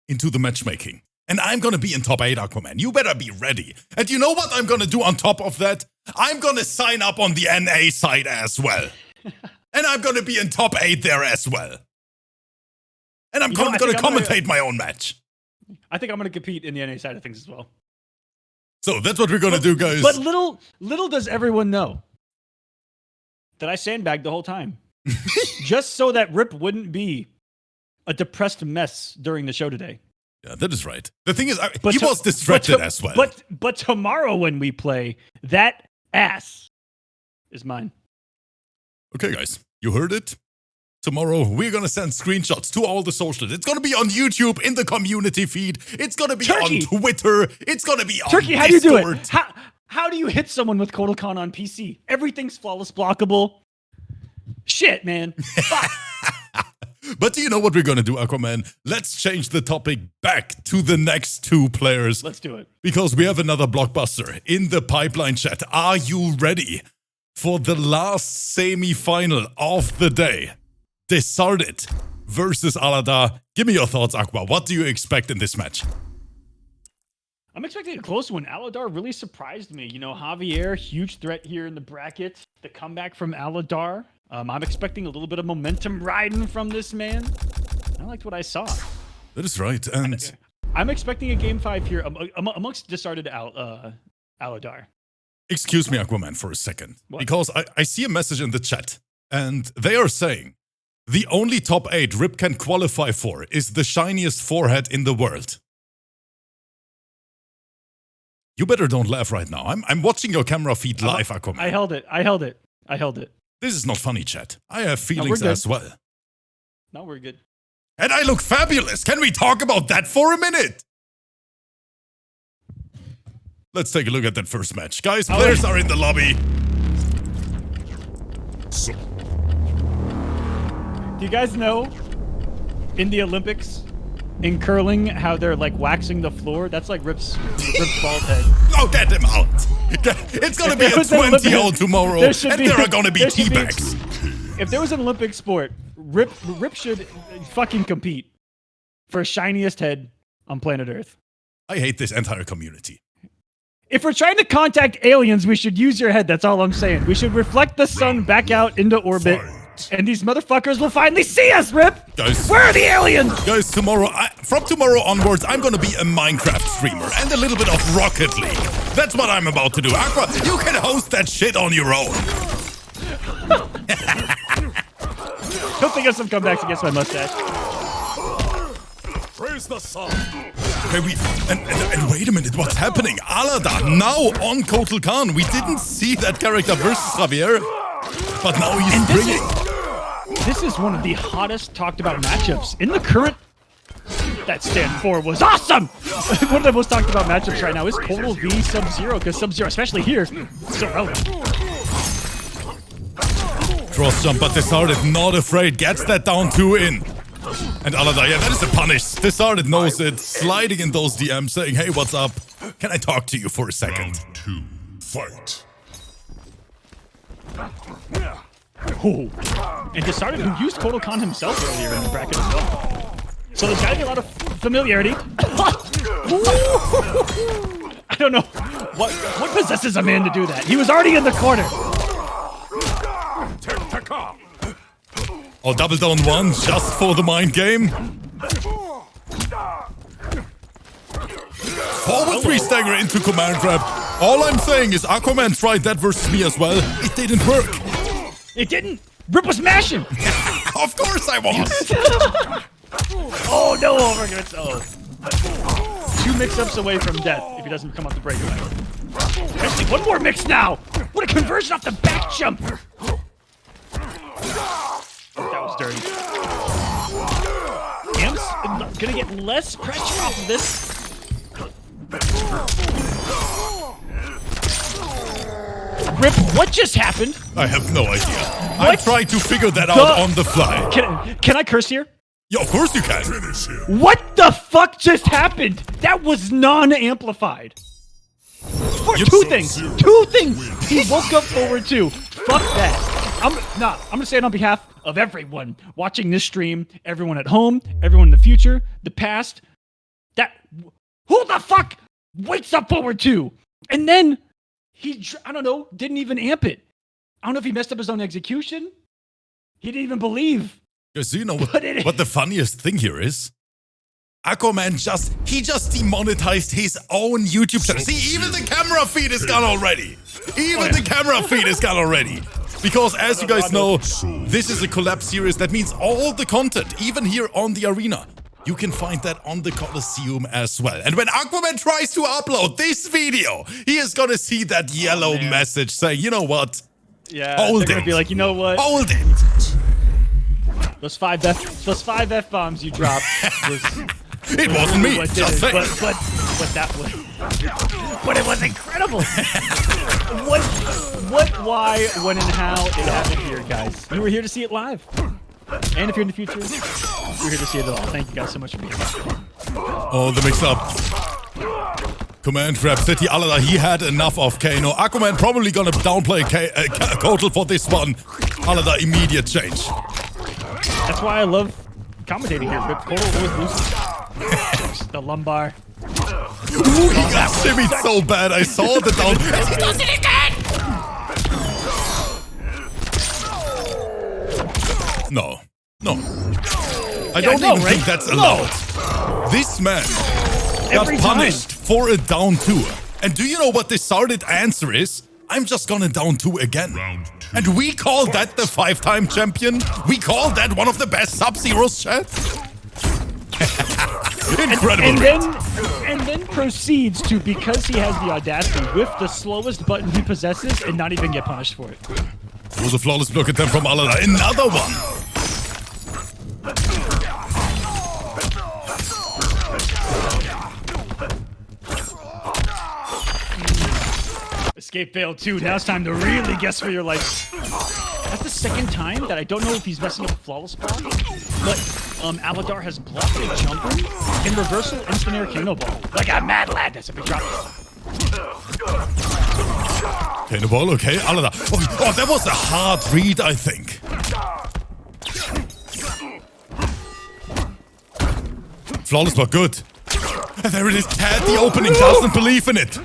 A: into the matchmaking. And I'm gonna be in top 8, Aquaman. You better be ready. And you know what I'm gonna do on top of that? I'm gonna sign up on the NA side as well. And I'm gonna be in top 8 there as well. And I'm gonna commentate my own match.
B: I think I'm gonna compete in the NA side of things as well.
A: So that's what we're gonna do, guys.
B: But little does everyone know that I sandbagged the whole time. Just so that Rip wouldn't be a depressed mess during the show today.
A: Yeah, that is right. The thing is, he was distracted as well.
B: But tomorrow when we play, that ass is mine.
A: Okay, guys, you heard it. Tomorrow, we're going to send screenshots to all the socials. It's going to be on YouTube, in the community feed. It's going to be on Twitter. It's going to be on
B: Turkey, how
A: Discord.
B: do you do it? How do you hit someone with Kotal on PC? Everything's flawless blockable. Shit, man. Fuck.
A: But do you know what we're going to do, Aquaman? Let's change the topic back to the next 2 players.
B: Let's do it.
A: Because we have another blockbuster in the pipeline, chat. Are you ready for the last semi-final of the day? Desarded versus Aladar. Give me your thoughts, Aqua. What do you expect in this match?
B: I'm expecting a close one. Aladar really surprised me. You know, Javier, huge threat here in the bracket. The comeback from Aladar. I'm expecting a little bit of momentum riding from this man. I liked what I saw.
A: That is right. And
B: I'm expecting a game 5 here amongst Desarded Aladar.
A: Excuse me, Aquaman, for a second.
B: What?
A: Because I see a message in the chat. And they are saying, the only top 8 Rip can qualify for is the shiniest forehead in the world. You better don't laugh right now. I'm watching your camera feed live, Aquaman.
B: I held it.
A: This is not funny, chat. I have feelings as well.
B: No, we're good.
A: And I look fabulous. Can we talk about that for a minute? Let's take a look at that first match. Guys, players are in the lobby.
B: Do you guys know in the Olympics, in curling, how they're like waxing the floor? That's like Rip's bald head.
A: Oh, get him out. It's going to be a 20-0 tomorrow, and there are going to be teabags.
B: If there was an Olympic sport, Rip should fucking compete for shiniest head on planet Earth.
A: I hate this entire community.
B: If we're trying to contact aliens, we should use your head. That's all I'm saying. We should reflect the sun back out into orbit. And these motherfuckers will finally see us, Rip!
A: Guys,
B: where are the aliens?
A: Guys, from tomorrow onwards, I'm gonna be a Minecraft streamer and a little bit of Rocket League. That's what I'm about to do. Aqua, you can host that shit on your own.
B: Don't think of some comebacks against my mustache.
C: Praise the sun.
A: Okay, and wait a minute, what's happening? Aladar now on Kotal Khan. We didn't see that character versus Javier, but now he's bringing...
B: This is one of the hottest talked about matchups in the current. That stand 4 was awesome! One of the most talked about matchups right now is Kolo v Sub-Zero, because Sub-Zero, especially here, is so relevant.
A: Cross jump, but Desarded not afraid, gets that down 2 in. And Aladar, yeah, that is a punish. Desarded knows it, sliding in those DMs, saying, hey, what's up? Can I talk to you for a second?
C: Round 2, fight.
B: Oh. And Desarded, who used Kotal Khan himself earlier in the bracket as well. So there's gotta be a lot of familiarity. I don't know what possesses a man to do that. He was already in the corner.
A: Oh, double down 1 just for the mind game. Forward 3 stagger into command grab. All I'm saying is Aquaman tried that versus me as well. It didn't work.
B: It didn't. Rip was smashing.
A: Of course I was.
B: Oh no, overgets. Oh. 2 mix-ups away from death if he doesn't come off the breakaway. Actually, 1 more mix now. What a conversion off the back jump. Amp's dirty. Amp's gonna get less pressure off of this. Rip, what just happened?
A: I have no idea. I tried to figure that out on the fly.
B: Can I curse here?
A: Yeah, of course you can.
B: What the fuck just happened? That was non-amplified. For two things. He woke up forward 2. Fuck that. I'm gonna say it on behalf of everyone watching this stream, everyone at home, everyone in the future, the past. Who the fuck wakes up forward 2? And then I don't know, didn't even amp it. I don't know if he messed up his own execution. He didn't even believe.
A: So you know what the funniest thing here is? Aquaman just demonetized his own YouTube channel. See, even the camera feed is gone already. The camera feed is gone already. Because as you guys know, this is a collab series. That means all the content, even here on the arena, you can find that on the Kolosseum as well. And when Aquaman tries to upload this video, he is gonna see that yellow message saying, you know what?
B: Yeah,
A: hold
B: they're gonna be like, you know what?
A: Hold it.
B: Those five F-bombs you dropped was...
A: It wasn't me, just saying.
B: But that was... But it was incredible! What, why, when, and how it happened here, guys. You were here to see it live. And if you're in the future, you're here to see it all. Thank you guys so much for being here.
A: Oh, the mix-up. Command Rap City Alada, he had enough of Kano. Aquaman probably gonna downplay Kotal for this one. Alada, immediate change.
B: That's why I love commentating here. But Kolo always loses. The lumbar.
A: Ooh, he got shimmied so bad. I saw the down. He does it again! No. I don't even think that's allowed. This man got punished for a down 2. And do you know what the decided answer is? I'm just gonna down 2 again. And we call that the 5-time champion? We call that one of the best Sub-Zeros, chat? Incredible.
B: And then proceeds to, because he has the audacity, with the slowest button he possesses and not even get punished for it.
A: It was a flawless block attempt from Alada. Another one.
B: Escape failed too. Now it's time to really guess for your life. That's the second time that I don't know if he's messing up a flawless ball, but Aladar has blocked a jumper in reversal instant air Kano ball. Like a mad lad. That's a big drop.
A: Kano ball, okay. Alada. Oh, that was a hard read, I think. Flawless block, good. And there it is. Had the opening, doesn't believe in it.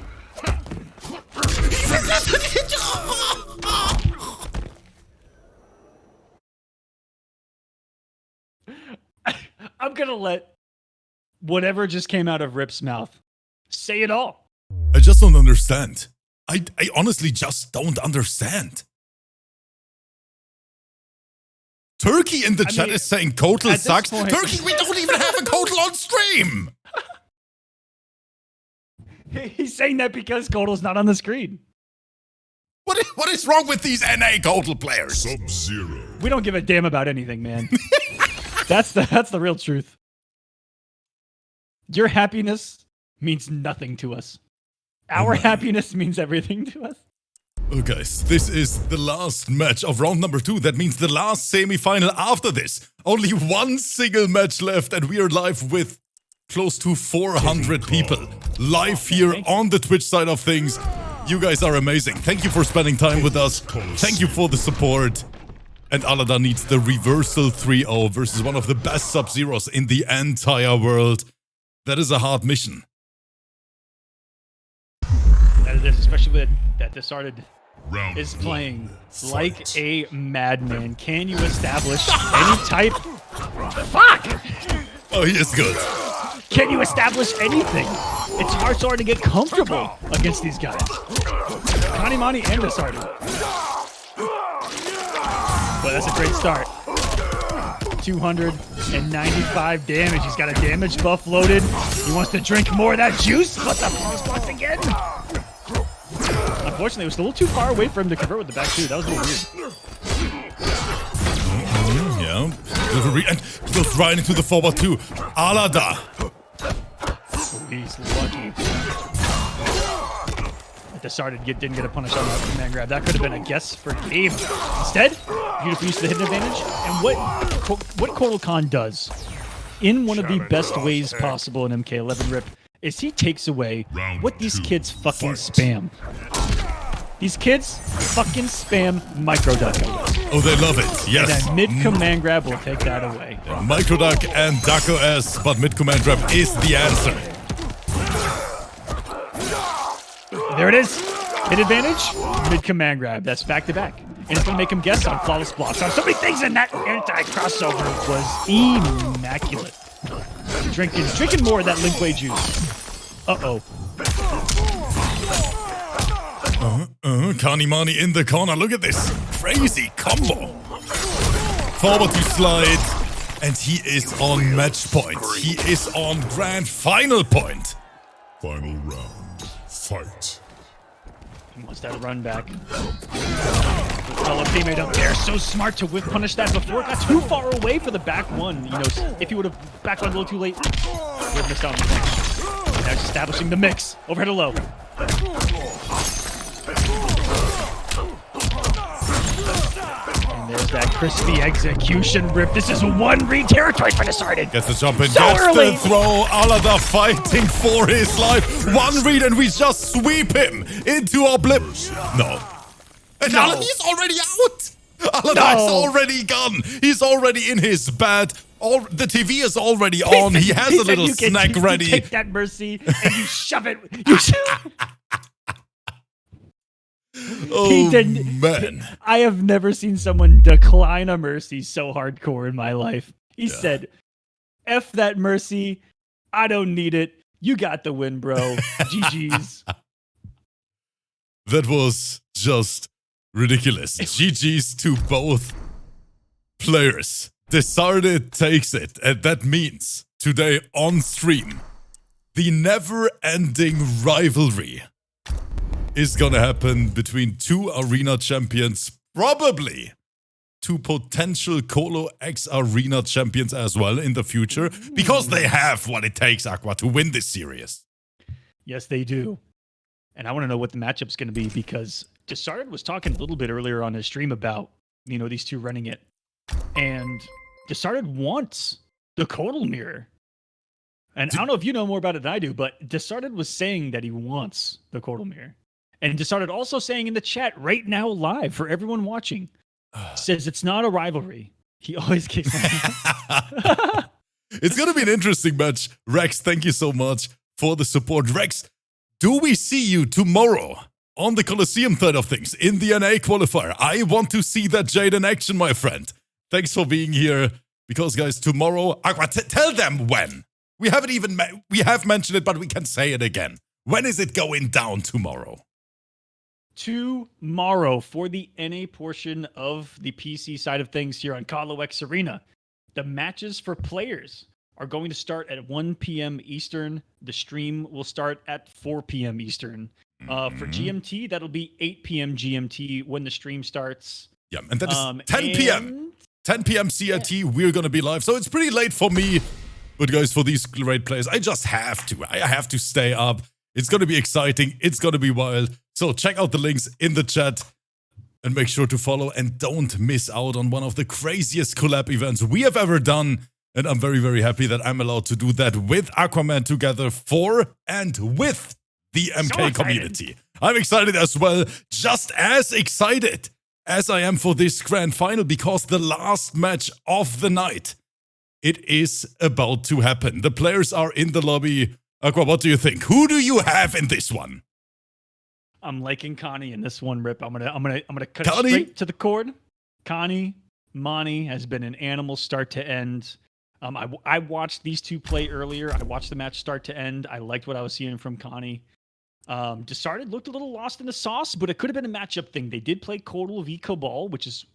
B: I'm gonna let whatever just came out of Rip's mouth say it all.
A: I just don't understand. I honestly just don't understand. Turkey in the chat is saying Kotal sucks. Turkey, we don't even have a Kotal on stream.
B: He's saying that because Kotal's not on the screen.
A: What is wrong with these NA Kotal players?
C: Sub-Zero.
B: We don't give a damn about anything, man. That's the real truth. Your happiness means nothing to us. Our happiness means everything to us.
A: Oh guys, this is the last match of round number 2. That means the last semi-final after this. Only one single match left and we are live with close to 400 people. Live here on the Twitch side of things. You guys are amazing. Thank you for spending time with us. Thank you for the support. And Alada needs the reversal 3-0 versus one of the best Sub-Zeros in the entire world. That is a hard mission.
B: That it is, especially that Disarded is playing like a madman. Can you establish any type... Fuck!
A: Oh, he is good.
B: Can you establish anything? It's hard to get comfortable against these guys. Kanimani and Disarded. But that's a great start. 295 damage. He's got a damage buff loaded. He wants to drink more of that juice, but the pulse once again. Unfortunately, it was a little too far away for him to convert with the back two. That was a little weird.
A: Yeah, delivery, and goes right into the forward two. Alada.
B: He's lucky. Decided didn't get a punish on that command grab. That could have been a guess for Gabe. Instead, beautiful use of the hidden advantage. And what Kotal Khan does in one of the best ways possible in MK11 Rip is he takes away what these kids fucking spam. These kids fucking spam micro duck.
A: Oh, they love it. Yes.
B: And then mid command grab will take that away.
A: Micro duck and Daco S, but mid command grab is the answer.
B: There it is. Hit advantage, mid command grab. That's back to back. And it's going to make him guess on flawless blocks. On so many things, and that anti-crossover was immaculate. Drinking more of that Linkway juice. Uh-oh.
A: Kanimani in the corner. Look at this crazy combo. Forward to slide. And he is on match point. He is on grand final point.
C: Final round. Fight.
B: He wants that run back. Fellow teammate up there, so smart to whiff punish that before it got too far away for the back one. You know, if he would have back one a little too late, he would have missed out on the finish. Now he's establishing the mix. Overhead to low. And there's that crispy execution rip. This is one read territory for Decided.
A: Gets the jump in,
B: so
A: gets
B: early.
A: the throw. Alada fighting for his life. One read and we just sweep him into our blip. No. And
B: No.
A: Alada's already out. Alada's already gone. He's already in his bed. The TV is already on. He has a little snack ready.
B: You take that Mercy and you shove it. You
A: Oh,
B: didn't.
A: man.
B: I have never seen someone decline a Mercy so hardcore in my life. He said, F that Mercy. I don't need it. You got the win, bro. GG's.
A: That was just ridiculous. GG's to both players. Decided takes it, and that means today on stream, the never-ending rivalry is gonna happen between two arena champions, probably two potential Kolo X arena champions as well in the future, because they have what it takes, Aqua, to win this series.
B: Yes, they do. And I want to know what the matchup's going to be, because Decided was talking a little bit earlier on his stream about, you know, these two running it. And Decided wants the Kotal mirror. And I don't know if you know more about it than I do, but Decided was saying that he wants the Kotal mirror. And Decided also saying in the chat right now live for everyone watching, says it's not a rivalry. He always kicks on.
A: It's going to be an interesting match. Rex, thank you so much for the support. Rex, do we see you tomorrow on the Kolosseum side of things in the NA qualifier? I want to see that Jade in action, my friend. Thanks for being here. Because, guys, tomorrow, Aqua, tell them when. We haven't even, we have mentioned it, but we can say it again. When is it going down tomorrow?
B: Tomorrow for the NA portion of the PC side of things here on Kolo X Arena. The matches for players are going to start at 1 p.m. Eastern. The stream will start at 4 p.m. Eastern. For GMT, that'll be 8 p.m. GMT when the stream starts.
A: Yeah, and that is 10 p.m. 10 p.m. CRT, we're going to be live. So it's pretty late for me. But guys, for these great players, I just have to. I have to stay up. It's going to be exciting. It's going to be wild. So check out the links in the chat and make sure to follow. And don't miss out on one of the craziest collab events we have ever done. And I'm very, very happy that I'm allowed to do that with Aquaman together for and with the MK community. I'm excited as well. Just as excited as I am for this grand final, because the last match of the night, it is about to happen. The players are in the lobby. Aqua, what do you think? Who do you have in this one?
B: I'm liking Connie in this one, Rip. I'm gonna cut
A: Connie?
B: it straight to the cord. Connie, Mani has been an animal start to end. I watched these two play earlier. I watched the match start to end. I liked what I was seeing from Connie. Desarded looked a little lost in the sauce, but it could have been a matchup thing. They did play Kotal v Cabal, which is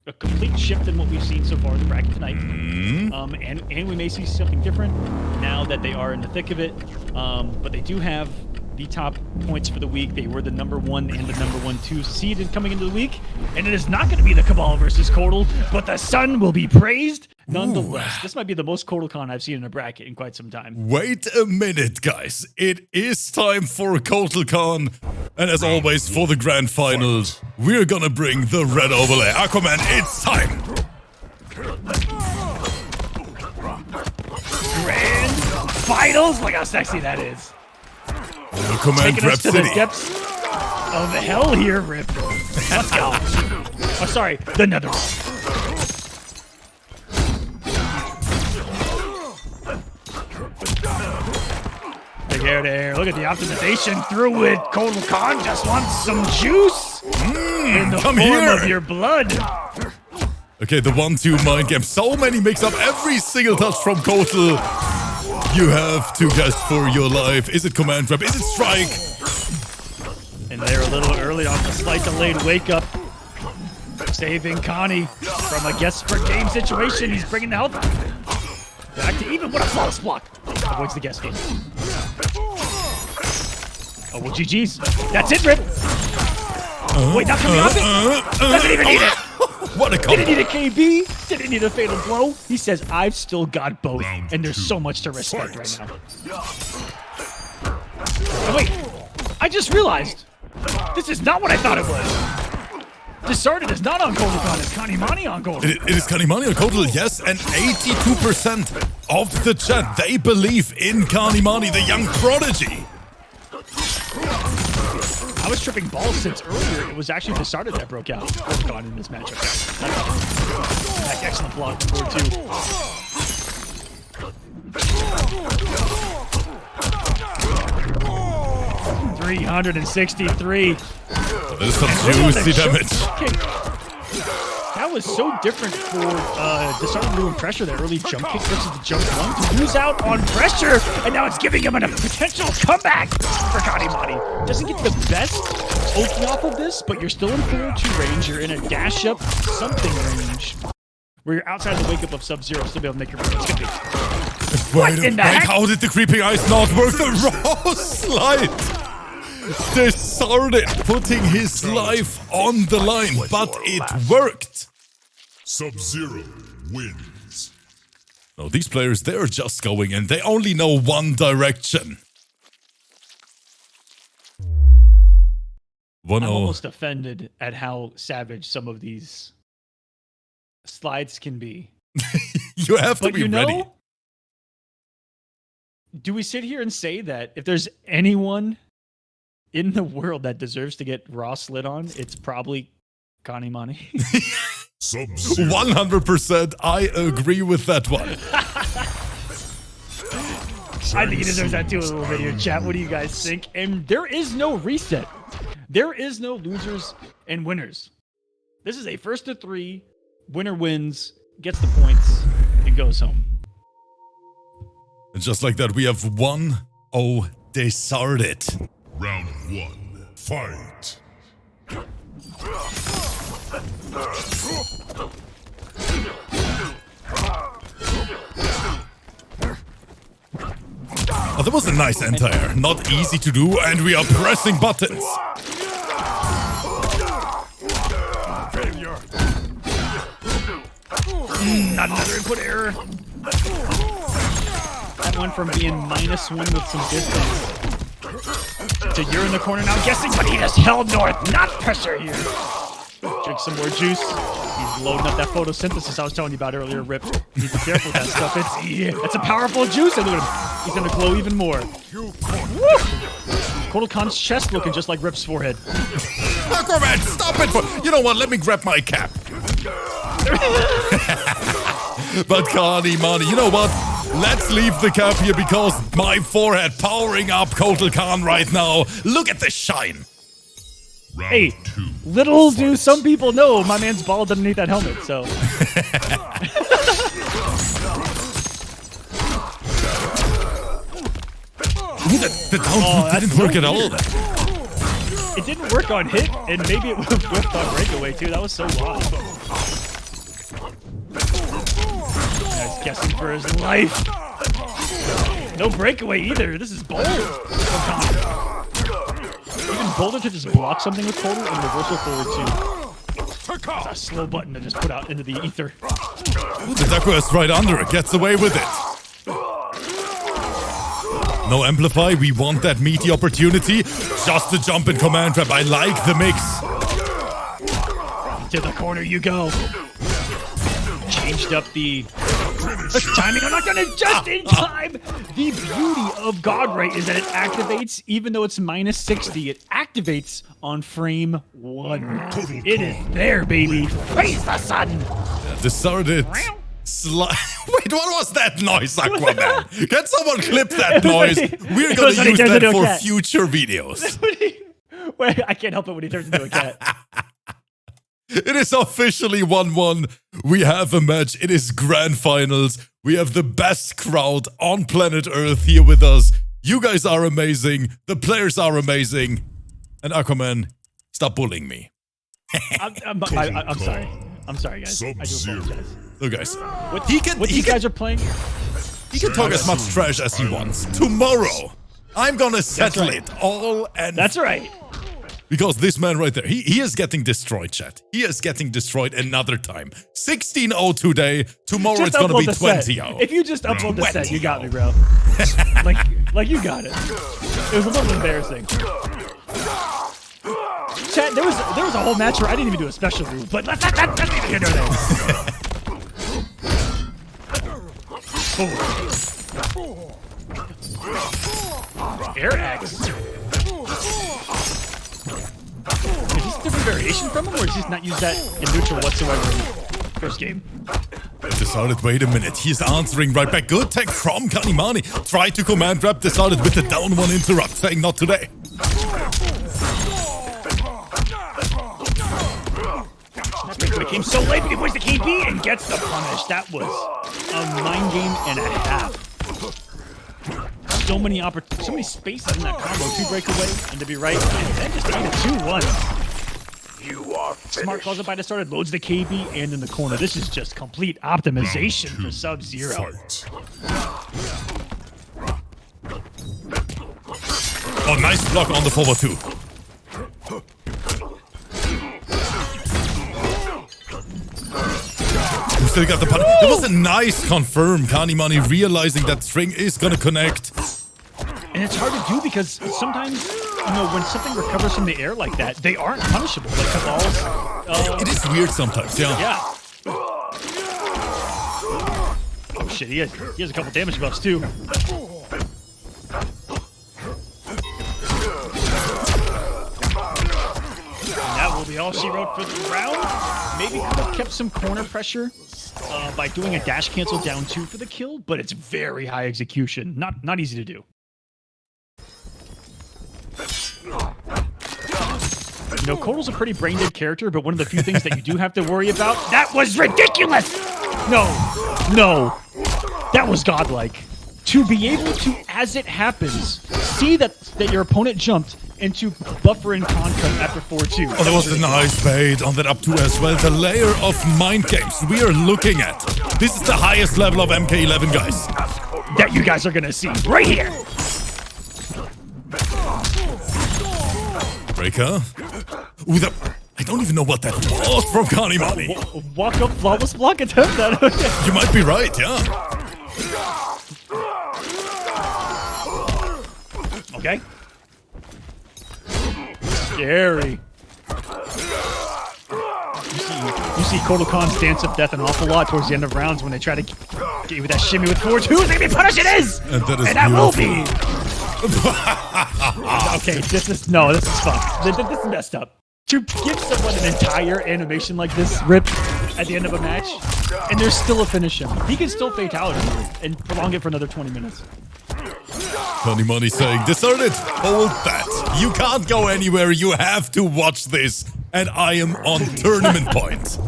B: a complete shift in what we've seen so far in the bracket tonight. And we may see something different now that they are in the thick of it. But they do have the top points for the week. They were the #1 and the #2 seed coming into the week. And it is not going to be the Cabal versus Kotal, but the sun will be praised nonetheless. This might be the most KotalCon I've seen in a bracket in quite some time.
A: Wait a minute, guys. It is time for KotalCon. And as always, for the grand finals, we're gonna bring the red overlay. Aquaman, it's time!
B: Grand finals? Look how sexy that is.
A: Aquaman
B: Taking
A: Grab
B: us to
A: City.
B: the depths of hell here, Rip. Let's go. Oh, sorry, the Nether. Big air to air. Look at the optimization through it. KotalCon just wants some juice in the
A: come
B: form
A: here.
B: of your blood.
A: Okay, the 1-2 mind game. So many mix-up. Every single touch from Kotal. You have to guess for your life. Is it command grab? Is it strike?
B: And they're a little early on the slight delayed wake-up. Saving Connie from a guess for game situation. He's bringing the health back to even. What a flawless block. Avoids the guess game. Oh, well, GG's. That's it, Rip. Wait, not coming off it? Doesn't even need it.
A: What a
B: Didn't
A: combo.
B: need a KB. Didn't need a fatal blow. He says, I've still got both. And there's so much to respect right now. Oh, wait. I just realized. This is not what I thought it was. Discarded is not on KotalCon. It's Kanimani on Kotal.
A: It is Kanimani on Kotal, yes, and 82% of the chat, they believe in Kanimani, the young prodigy.
B: I was tripping balls since earlier. It was actually Discarded that broke out. KotalCon in this matchup. That's excellent block for 2. 363.
A: There's some juicy damage.
B: That was so different for Discarded doing pressure, that early jump kick versus the jump one. To lose out on pressure, and now it's giving him a potential comeback for Kanimani. Doesn't get the best ulti off of this, but you're still in 4-2 range. You're in a dash up something range where you're outside the wake up of Sub-Zero, still be able to make your move. It's gonna be. What in the heck?
A: How did the creeping eyes not work? The raw slide! Discarded, putting his life on the line, but it worked.
C: Sub-Zero wins.
A: No, these players, they're just going and they only know one direction.
B: I'm almost offended at how savage some of these slides can be.
A: You have to
B: But
A: be
B: you know,
A: ready.
B: do we sit here and say that if there's anyone in the world that deserves to get raw slid on, it's probably Kanimani?
C: Sub-Zero.
A: 100%, I agree with that one.
B: I think he deserves that too, a little bit here. Chat, what do you guys think? And there is no reset. There is no losers and winners. This is a 1-3. Winner wins, gets the points, and goes home.
A: And just like that, we have 1-0 Discarded.
C: Round 1. Fight.
A: Oh, that was a nice anti-air. Not easy to do, and we are pressing buttons.
B: Not another input error. That went from being -1 with some distance to you're in the corner now guessing, but he just held north. Not pressure here. Drink some more juice. He's loading up that photosynthesis I was telling you about earlier, Rip. Need to be careful with that stuff. It's a powerful juice, and look at him. He's gonna glow even more. Woo! KotalCon's chest looking just like Rip's forehead.
A: Aquaman, stop it! You know what? Let me grab my cap. But Kanimani, you know what? Let's leave the cap here because my forehead powering up KotalCon right now. Look at the shine.
C: Round
B: Hey,
C: 2.
B: little do some people know my man's bald underneath that helmet, so.
A: Ooh, the down didn't work at all.
B: It didn't work on hit, and maybe it would have whipped on breakaway too. That was so wild. He's guessing for his life. No breakaway either. This is bold. boulder to just block something with Kolo and reversal forward too. It's a slow button to just put out into the ether.
A: The Deku is right under it, gets away with it. No amplify, we want that meaty opportunity. Just to jump in command trap, I like the mix.
B: To the corner you go. Changed up the timing. I'm not gonna just in time. The beauty of God Ray is that it activates, even though it's minus 60, it activates on frame 1. It is there, baby. Face the sun.
A: Decided. Wait, what was that noise, Aquaman? Can someone clip that noise? We're gonna use that for future videos.
B: Wait, I can't help it when he turns into a cat.
A: It is officially 1-1. We have a match. It is grand finals. We have the best crowd on planet Earth here with us. You guys are amazing. The players are amazing. And Aquaman, stop bullying me.
B: I'm sorry. I'm sorry, guys. I do apologize.
A: Look, guys.
B: What you guys are playing?
A: He can talk as much trash as he wants. Tomorrow, I'm gonna settle it all. And
B: that's right.
A: Because this man right there, he is getting destroyed, chat. He is getting destroyed another time. 16-0 today. Tomorrow
B: just
A: it's gonna be
B: 20-0. If you just upload the set, you got me, bro. like you got it. It was a little embarrassing. Chat, there was a whole match where I didn't even do a special move, but that's neither here nor there. Air X. Is this a different variation from him, or is he not use that in neutral whatsoever in the first game?
A: Decided, wait a minute, he's answering right back. Good tech from Kanimani. Tried to command grab, decided with the down one interrupt, saying not today.
B: That came so late, but he plays the KB and gets the punish. That was a mind game and a half. So many spaces in that combo. 2 breakaway and to be right, and then just taking a 2-1.
D: You are finished.
B: Smart calls it by the started, loads the KB and in the corner. This is just complete optimization for Sub-Zero.
A: Oh, nice block on the forward 2. We still got the punish. It was a nice confirm. Kanimani realizing that string is gonna connect.
B: And it's hard to do because sometimes, when something recovers from the air like that, they aren't punishable. Like Cabal's,
A: it is weird sometimes, yeah.
B: Yeah. Oh shit, he has a couple damage buffs too. And that will be all she wrote for the round. Maybe could have kept some corner pressure by doing a dash cancel down 2 for the kill, but it's very high execution. Not easy to do. Kolo's a pretty brain-dead character, but one of the few things that you do have to worry about... That was ridiculous! No. That was godlike. To be able to, as it happens, see that your opponent jumped and to buffer in contra after 4-2.
A: Oh, that was a nice bait on that up 2 as well. The layer of mind games we are looking at. This is the highest level of MK11, guys.
B: That you guys are gonna see right here.
A: Breaker. Ooh, I don't even know what that was from Kanimani.
B: Walk up, flawless block attempt.
A: You might be right, yeah.
B: Okay. Scary. You see Kotal Khan's dance of death an awful lot towards the end of rounds when they try to get you with that shimmy with 4-2. They're gonna be punished. It is,
A: and
B: that will be. Okay, this is fucked. This is messed up. To give someone an entire animation like this, rip, at the end of a match, and there's still a finish him. He can still fatality and prolong it for another 20 minutes.
A: Kanimani saying, deserted, hold that. You can't go anywhere, you have to watch this. And I am on tournament point.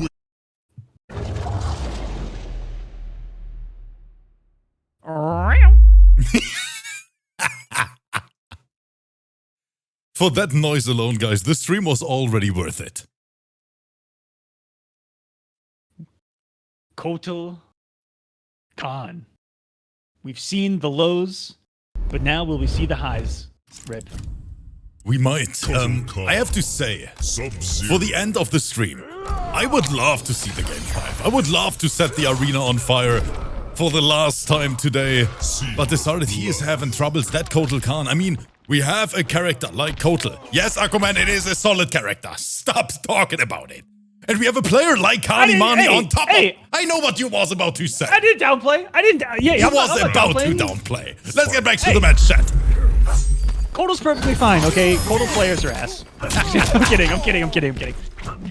A: For that noise alone, guys, the stream was already worth it.
B: Kotal Khan. We've seen the lows, but now will we see the highs? Rip.
A: We might. I have to say, for the end of the stream, I would love to see the game 5. I would love to set the arena on fire for the last time today. But decided he is having troubles, that Kotal Khan. I mean, we have a character like Kotal. Yes, Aquaman, it is a solid character. Stop talking about it. And we have a player like Kanimani on top of... I know what you was about to say.
B: I didn't downplay. I didn't... Yeah,
A: you was about to downplay. Let's get back to the match, chat.
B: Kotal's perfectly fine, okay? Kotal players are ass. I'm kidding.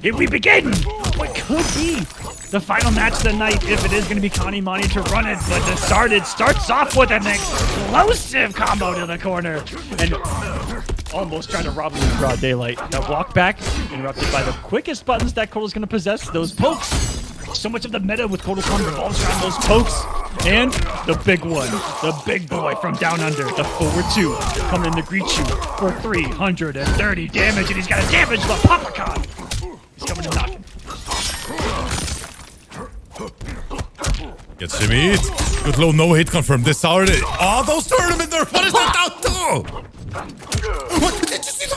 B: Here we begin! What could be the final match of the night if it is going to be Kanimani to run it, but it starts off with an explosive combo to the corner. And almost trying to rob him in broad daylight. That walk back, interrupted by the quickest buttons that Kotal's going to possess, those pokes. So much of the meta with Kotal Khan revolves around those pokes. And the big one, the big boy from down under, the forward 2, coming in to greet you for 330 damage, and he's got to damage the Papa Khan. He's coming to knock him.
A: Gets him hit. Good low, no hit confirmed. This already. Oh, those tournament there. What is that down to? What did you see?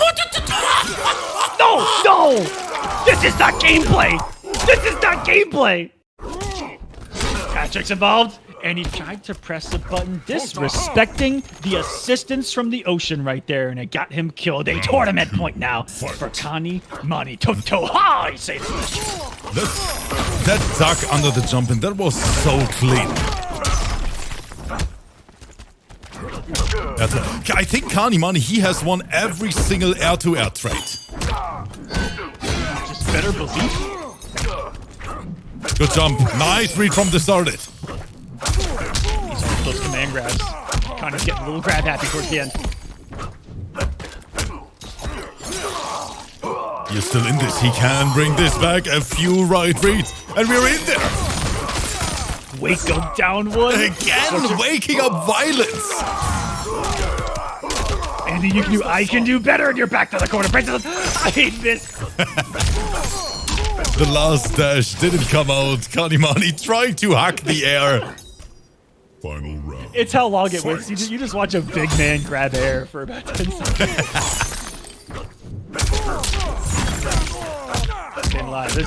B: No! This is not gameplay! Patrick's involved, and he tried to press the button, disrespecting the assistance from the ocean right there, and it got him killed. A tournament point now for Kanimani. Toto, ha! He saves it.
A: That duck under the jump in, that was so clean. I think Kanimani, he has won every single air-to-air trait.
B: Just better believe.
A: Good jump. Nice read from the started.
B: He's on those command grabs. Kind of getting a little grab happy towards the end.
A: You're still in this. He can bring this back. A few right reads. And we're in there.
B: Wake up down one.
A: Again, waking up violence.
B: Anything you can do, I can do better. And you're back to the corner. I hate this.
A: The last dash didn't come out. Kanimani trying to hack the air.
C: Final round.
B: It's how long it was. You just watch a big man grab air for about 10 seconds.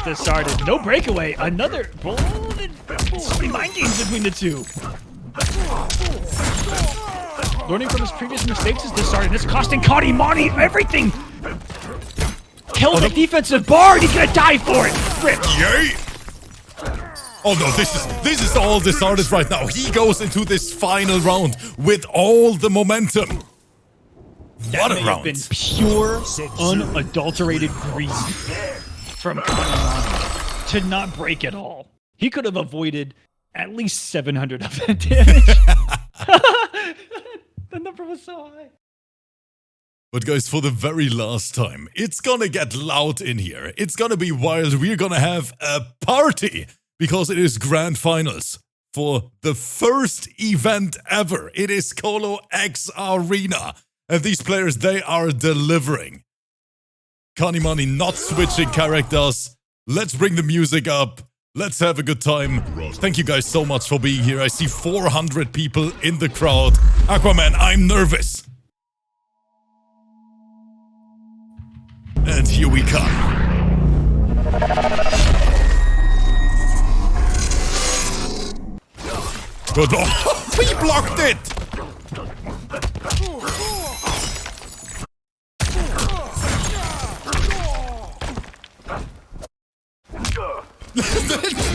B: This started. No breakaway. Another bold and so many mind games between the two. Learning from his previous mistakes as this started. It's costing Kanimani everything. Kill the defensive bar and he's gonna die for it. Rip.
A: Yay! Oh no, this is all decided right now. He goes into this final round with all the momentum. What a round.
B: Been pure, unadulterated greed from Kanimani to not break at all. He could have avoided at least 700 of that damage. The number was so high.
A: But guys, for the very last time, it's gonna get loud in here. It's gonna be wild. We're gonna have a party because it is grand finals for the first event ever. It is Kolo X Arena. And these players, they are delivering. Kanimani not switching characters. Let's bring the music up. Let's have a good time. Thank you guys so much for being here. I see 400 people in the crowd. Aquaman, I'm nervous. And here we come. Good. Oh, we blocked it.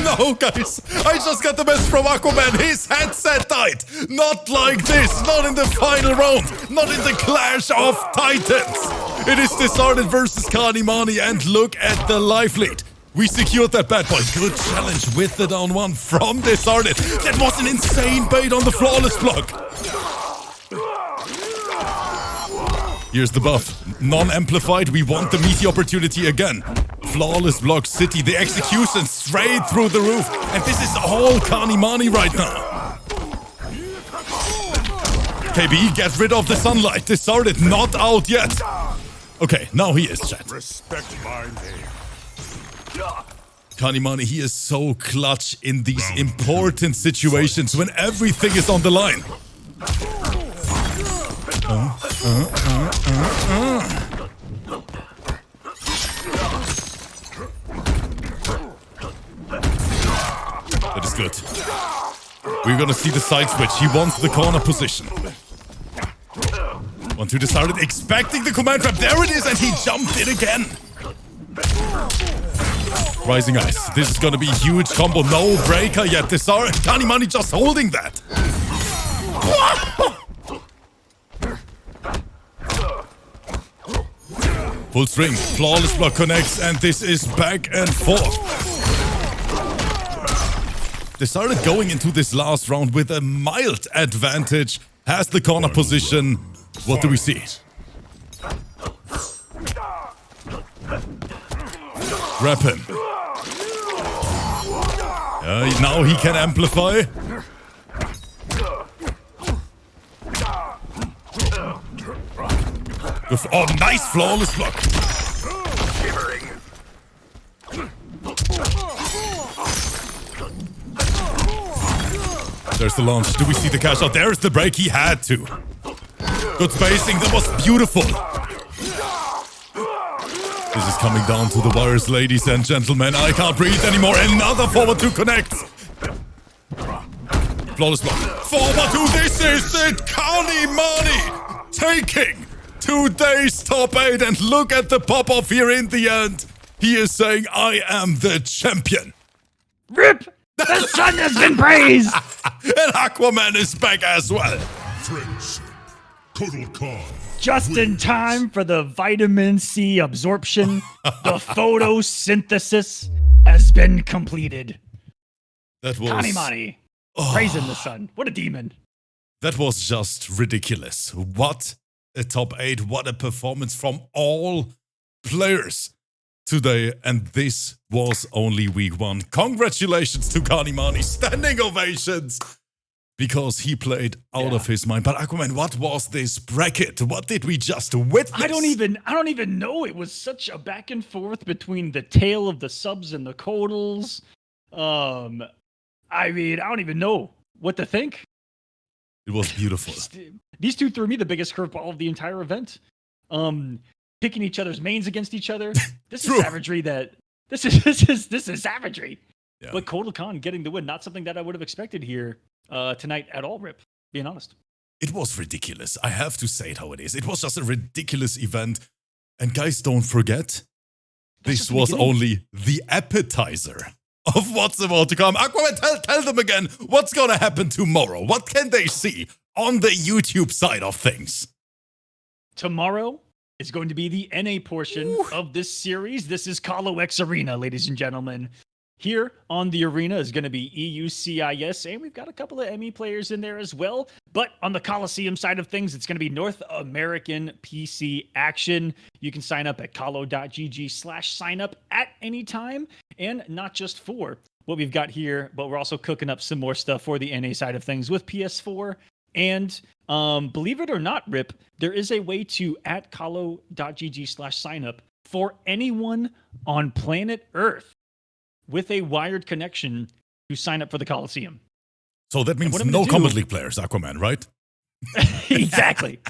A: No, guys, I just got the message from Aquaman. His headset died. Not like this. Not in the final round. Not in the Clash of Titans. It is Disarded versus Kanimani, and look at the life lead. We secured that bad boy. Good challenge with the down one from Disarded. That was an insane bait on the flawless block. Here's the buff. Non-amplified, we want the meaty opportunity again. Flawless block city, the execution straight through the roof. And this is all Kanimani right now. KB, get rid of the sunlight. Disarded, not out yet. Okay, now he is, chat.
C: Respect my name.
A: Kanimani, he is so clutch in these important situations when everything is on the line. good. We're gonna see the side switch. He wants the corner position. 1-2 decided, expecting the command trap. There it is, and he jumped in again. Rising Ice. This is gonna be a huge combo. No breaker yet. Kanimani just holding that. Full string. Flawless block connects, and this is back and forth. They started going into this last round with a mild advantage. Has the corner position. What do we see? Grab him. Now he can amplify. Oh, nice flawless block. There's the launch. Do we see the cash out? There's the break. He had to. Good spacing. That was beautiful. This is coming down to the wires, ladies and gentlemen. I can't breathe anymore. Another forward to connect. Flawless block. Forward to. This is it. Kanimani taking today's top 8. And look at the pop-off here in the end. He is saying, I am the champion.
B: RIP! The sun has been praised!
A: And Aquaman is back as well.
C: Friendship. Kolosseum.
B: Just in time for the vitamin C absorption, the photosynthesis has been completed.
A: That was...
B: Kanimani, praising the sun. What a demon.
A: That was just ridiculous. What a top 8. What a performance from all players today. And this was only week 1. Congratulations to Kanimani. Standing ovations. Because he played out of his mind. But Aquaman, what was this bracket? What did we just witness?
B: I don't even know. It was such a back and forth between the tail of the subs and the Kodals. I mean, I don't even know what to think.
A: It was beautiful.
B: These two threw me the biggest curveball of the entire event. Picking each other's mains against each other. This is savagery. This is savagery. Yeah. But Kotal Khan getting the win, not something that I would have expected here tonight at all, Rip, being honest.
A: It was ridiculous. I have to say it how it is. It was just a ridiculous event. And guys, don't forget, this was only the appetizer of what's about to come. Aquaman, tell them again what's going to happen tomorrow. What can they see on the YouTube side of things?
B: Tomorrow is going to be the NA portion of this series. This is Kolo X Arena, ladies and gentlemen. Here on the arena is going to be EU+CIS, and we've got a couple of ME players in there as well. But on the Kolosseum side of things, it's going to be North American PC action. You can sign up at kolo.gg/signup at any time, and not just for what we've got here, but we're also cooking up some more stuff for the NA side of things with PS4. And believe it or not, Rip, there is a way to at kolo.gg/signup for anyone on planet Earth with a wired connection to sign up for the Kolosseum.
A: So that means no Combat League players, Aquaman, right?
B: Exactly.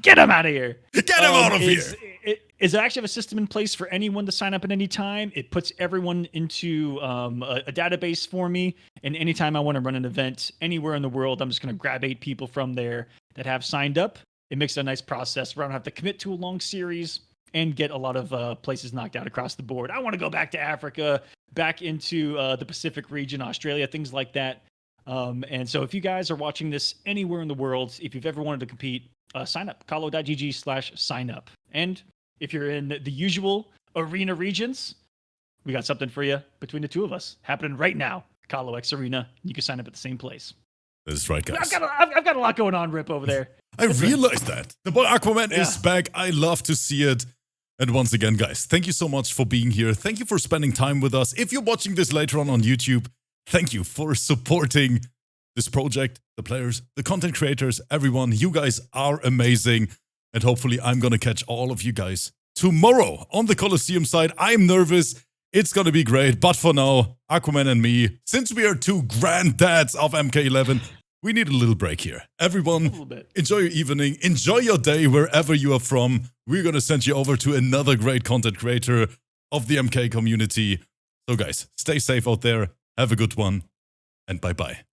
B: Get him out of here.
A: Get him out of here.
B: Is I actually have a system in place for anyone to sign up at any time. It puts everyone into a database for me. And anytime I want to run an event anywhere in the world, I'm just going to grab 8 people from there that have signed up. It makes it a nice process where I don't have to commit to a long series and get a lot of places knocked out across the board. I want to go back to Africa, back into the Pacific region, Australia, things like that. And so if you guys are watching this anywhere in the world, if you've ever wanted to compete, sign up, kolo.gg/signup. And if you're in the usual arena regions, we got something for you between the two of us happening right now. Kolo X Arena. You can sign up at the same place.
A: That's right, guys.
B: I've got a lot going on, Rip, over there.
A: I realized that. The boy Aquaman is back. I love to see it. And once again, guys, thank you so much for being here. Thank you for spending time with us. If you're watching this later on YouTube, thank you for supporting this project, the players, the content creators, everyone. You guys are amazing. And hopefully I'm going to catch all of you guys tomorrow on the Kolosseum side. I'm nervous. It's going to be great. But for now, Aquaman and me, since we are 2 granddads of MK11, we need a little break here. Everyone, enjoy your evening. Enjoy your day wherever you are from. We're going to send you over to another great content creator of the MK community. So guys, stay safe out there. Have a good one. and bye-bye.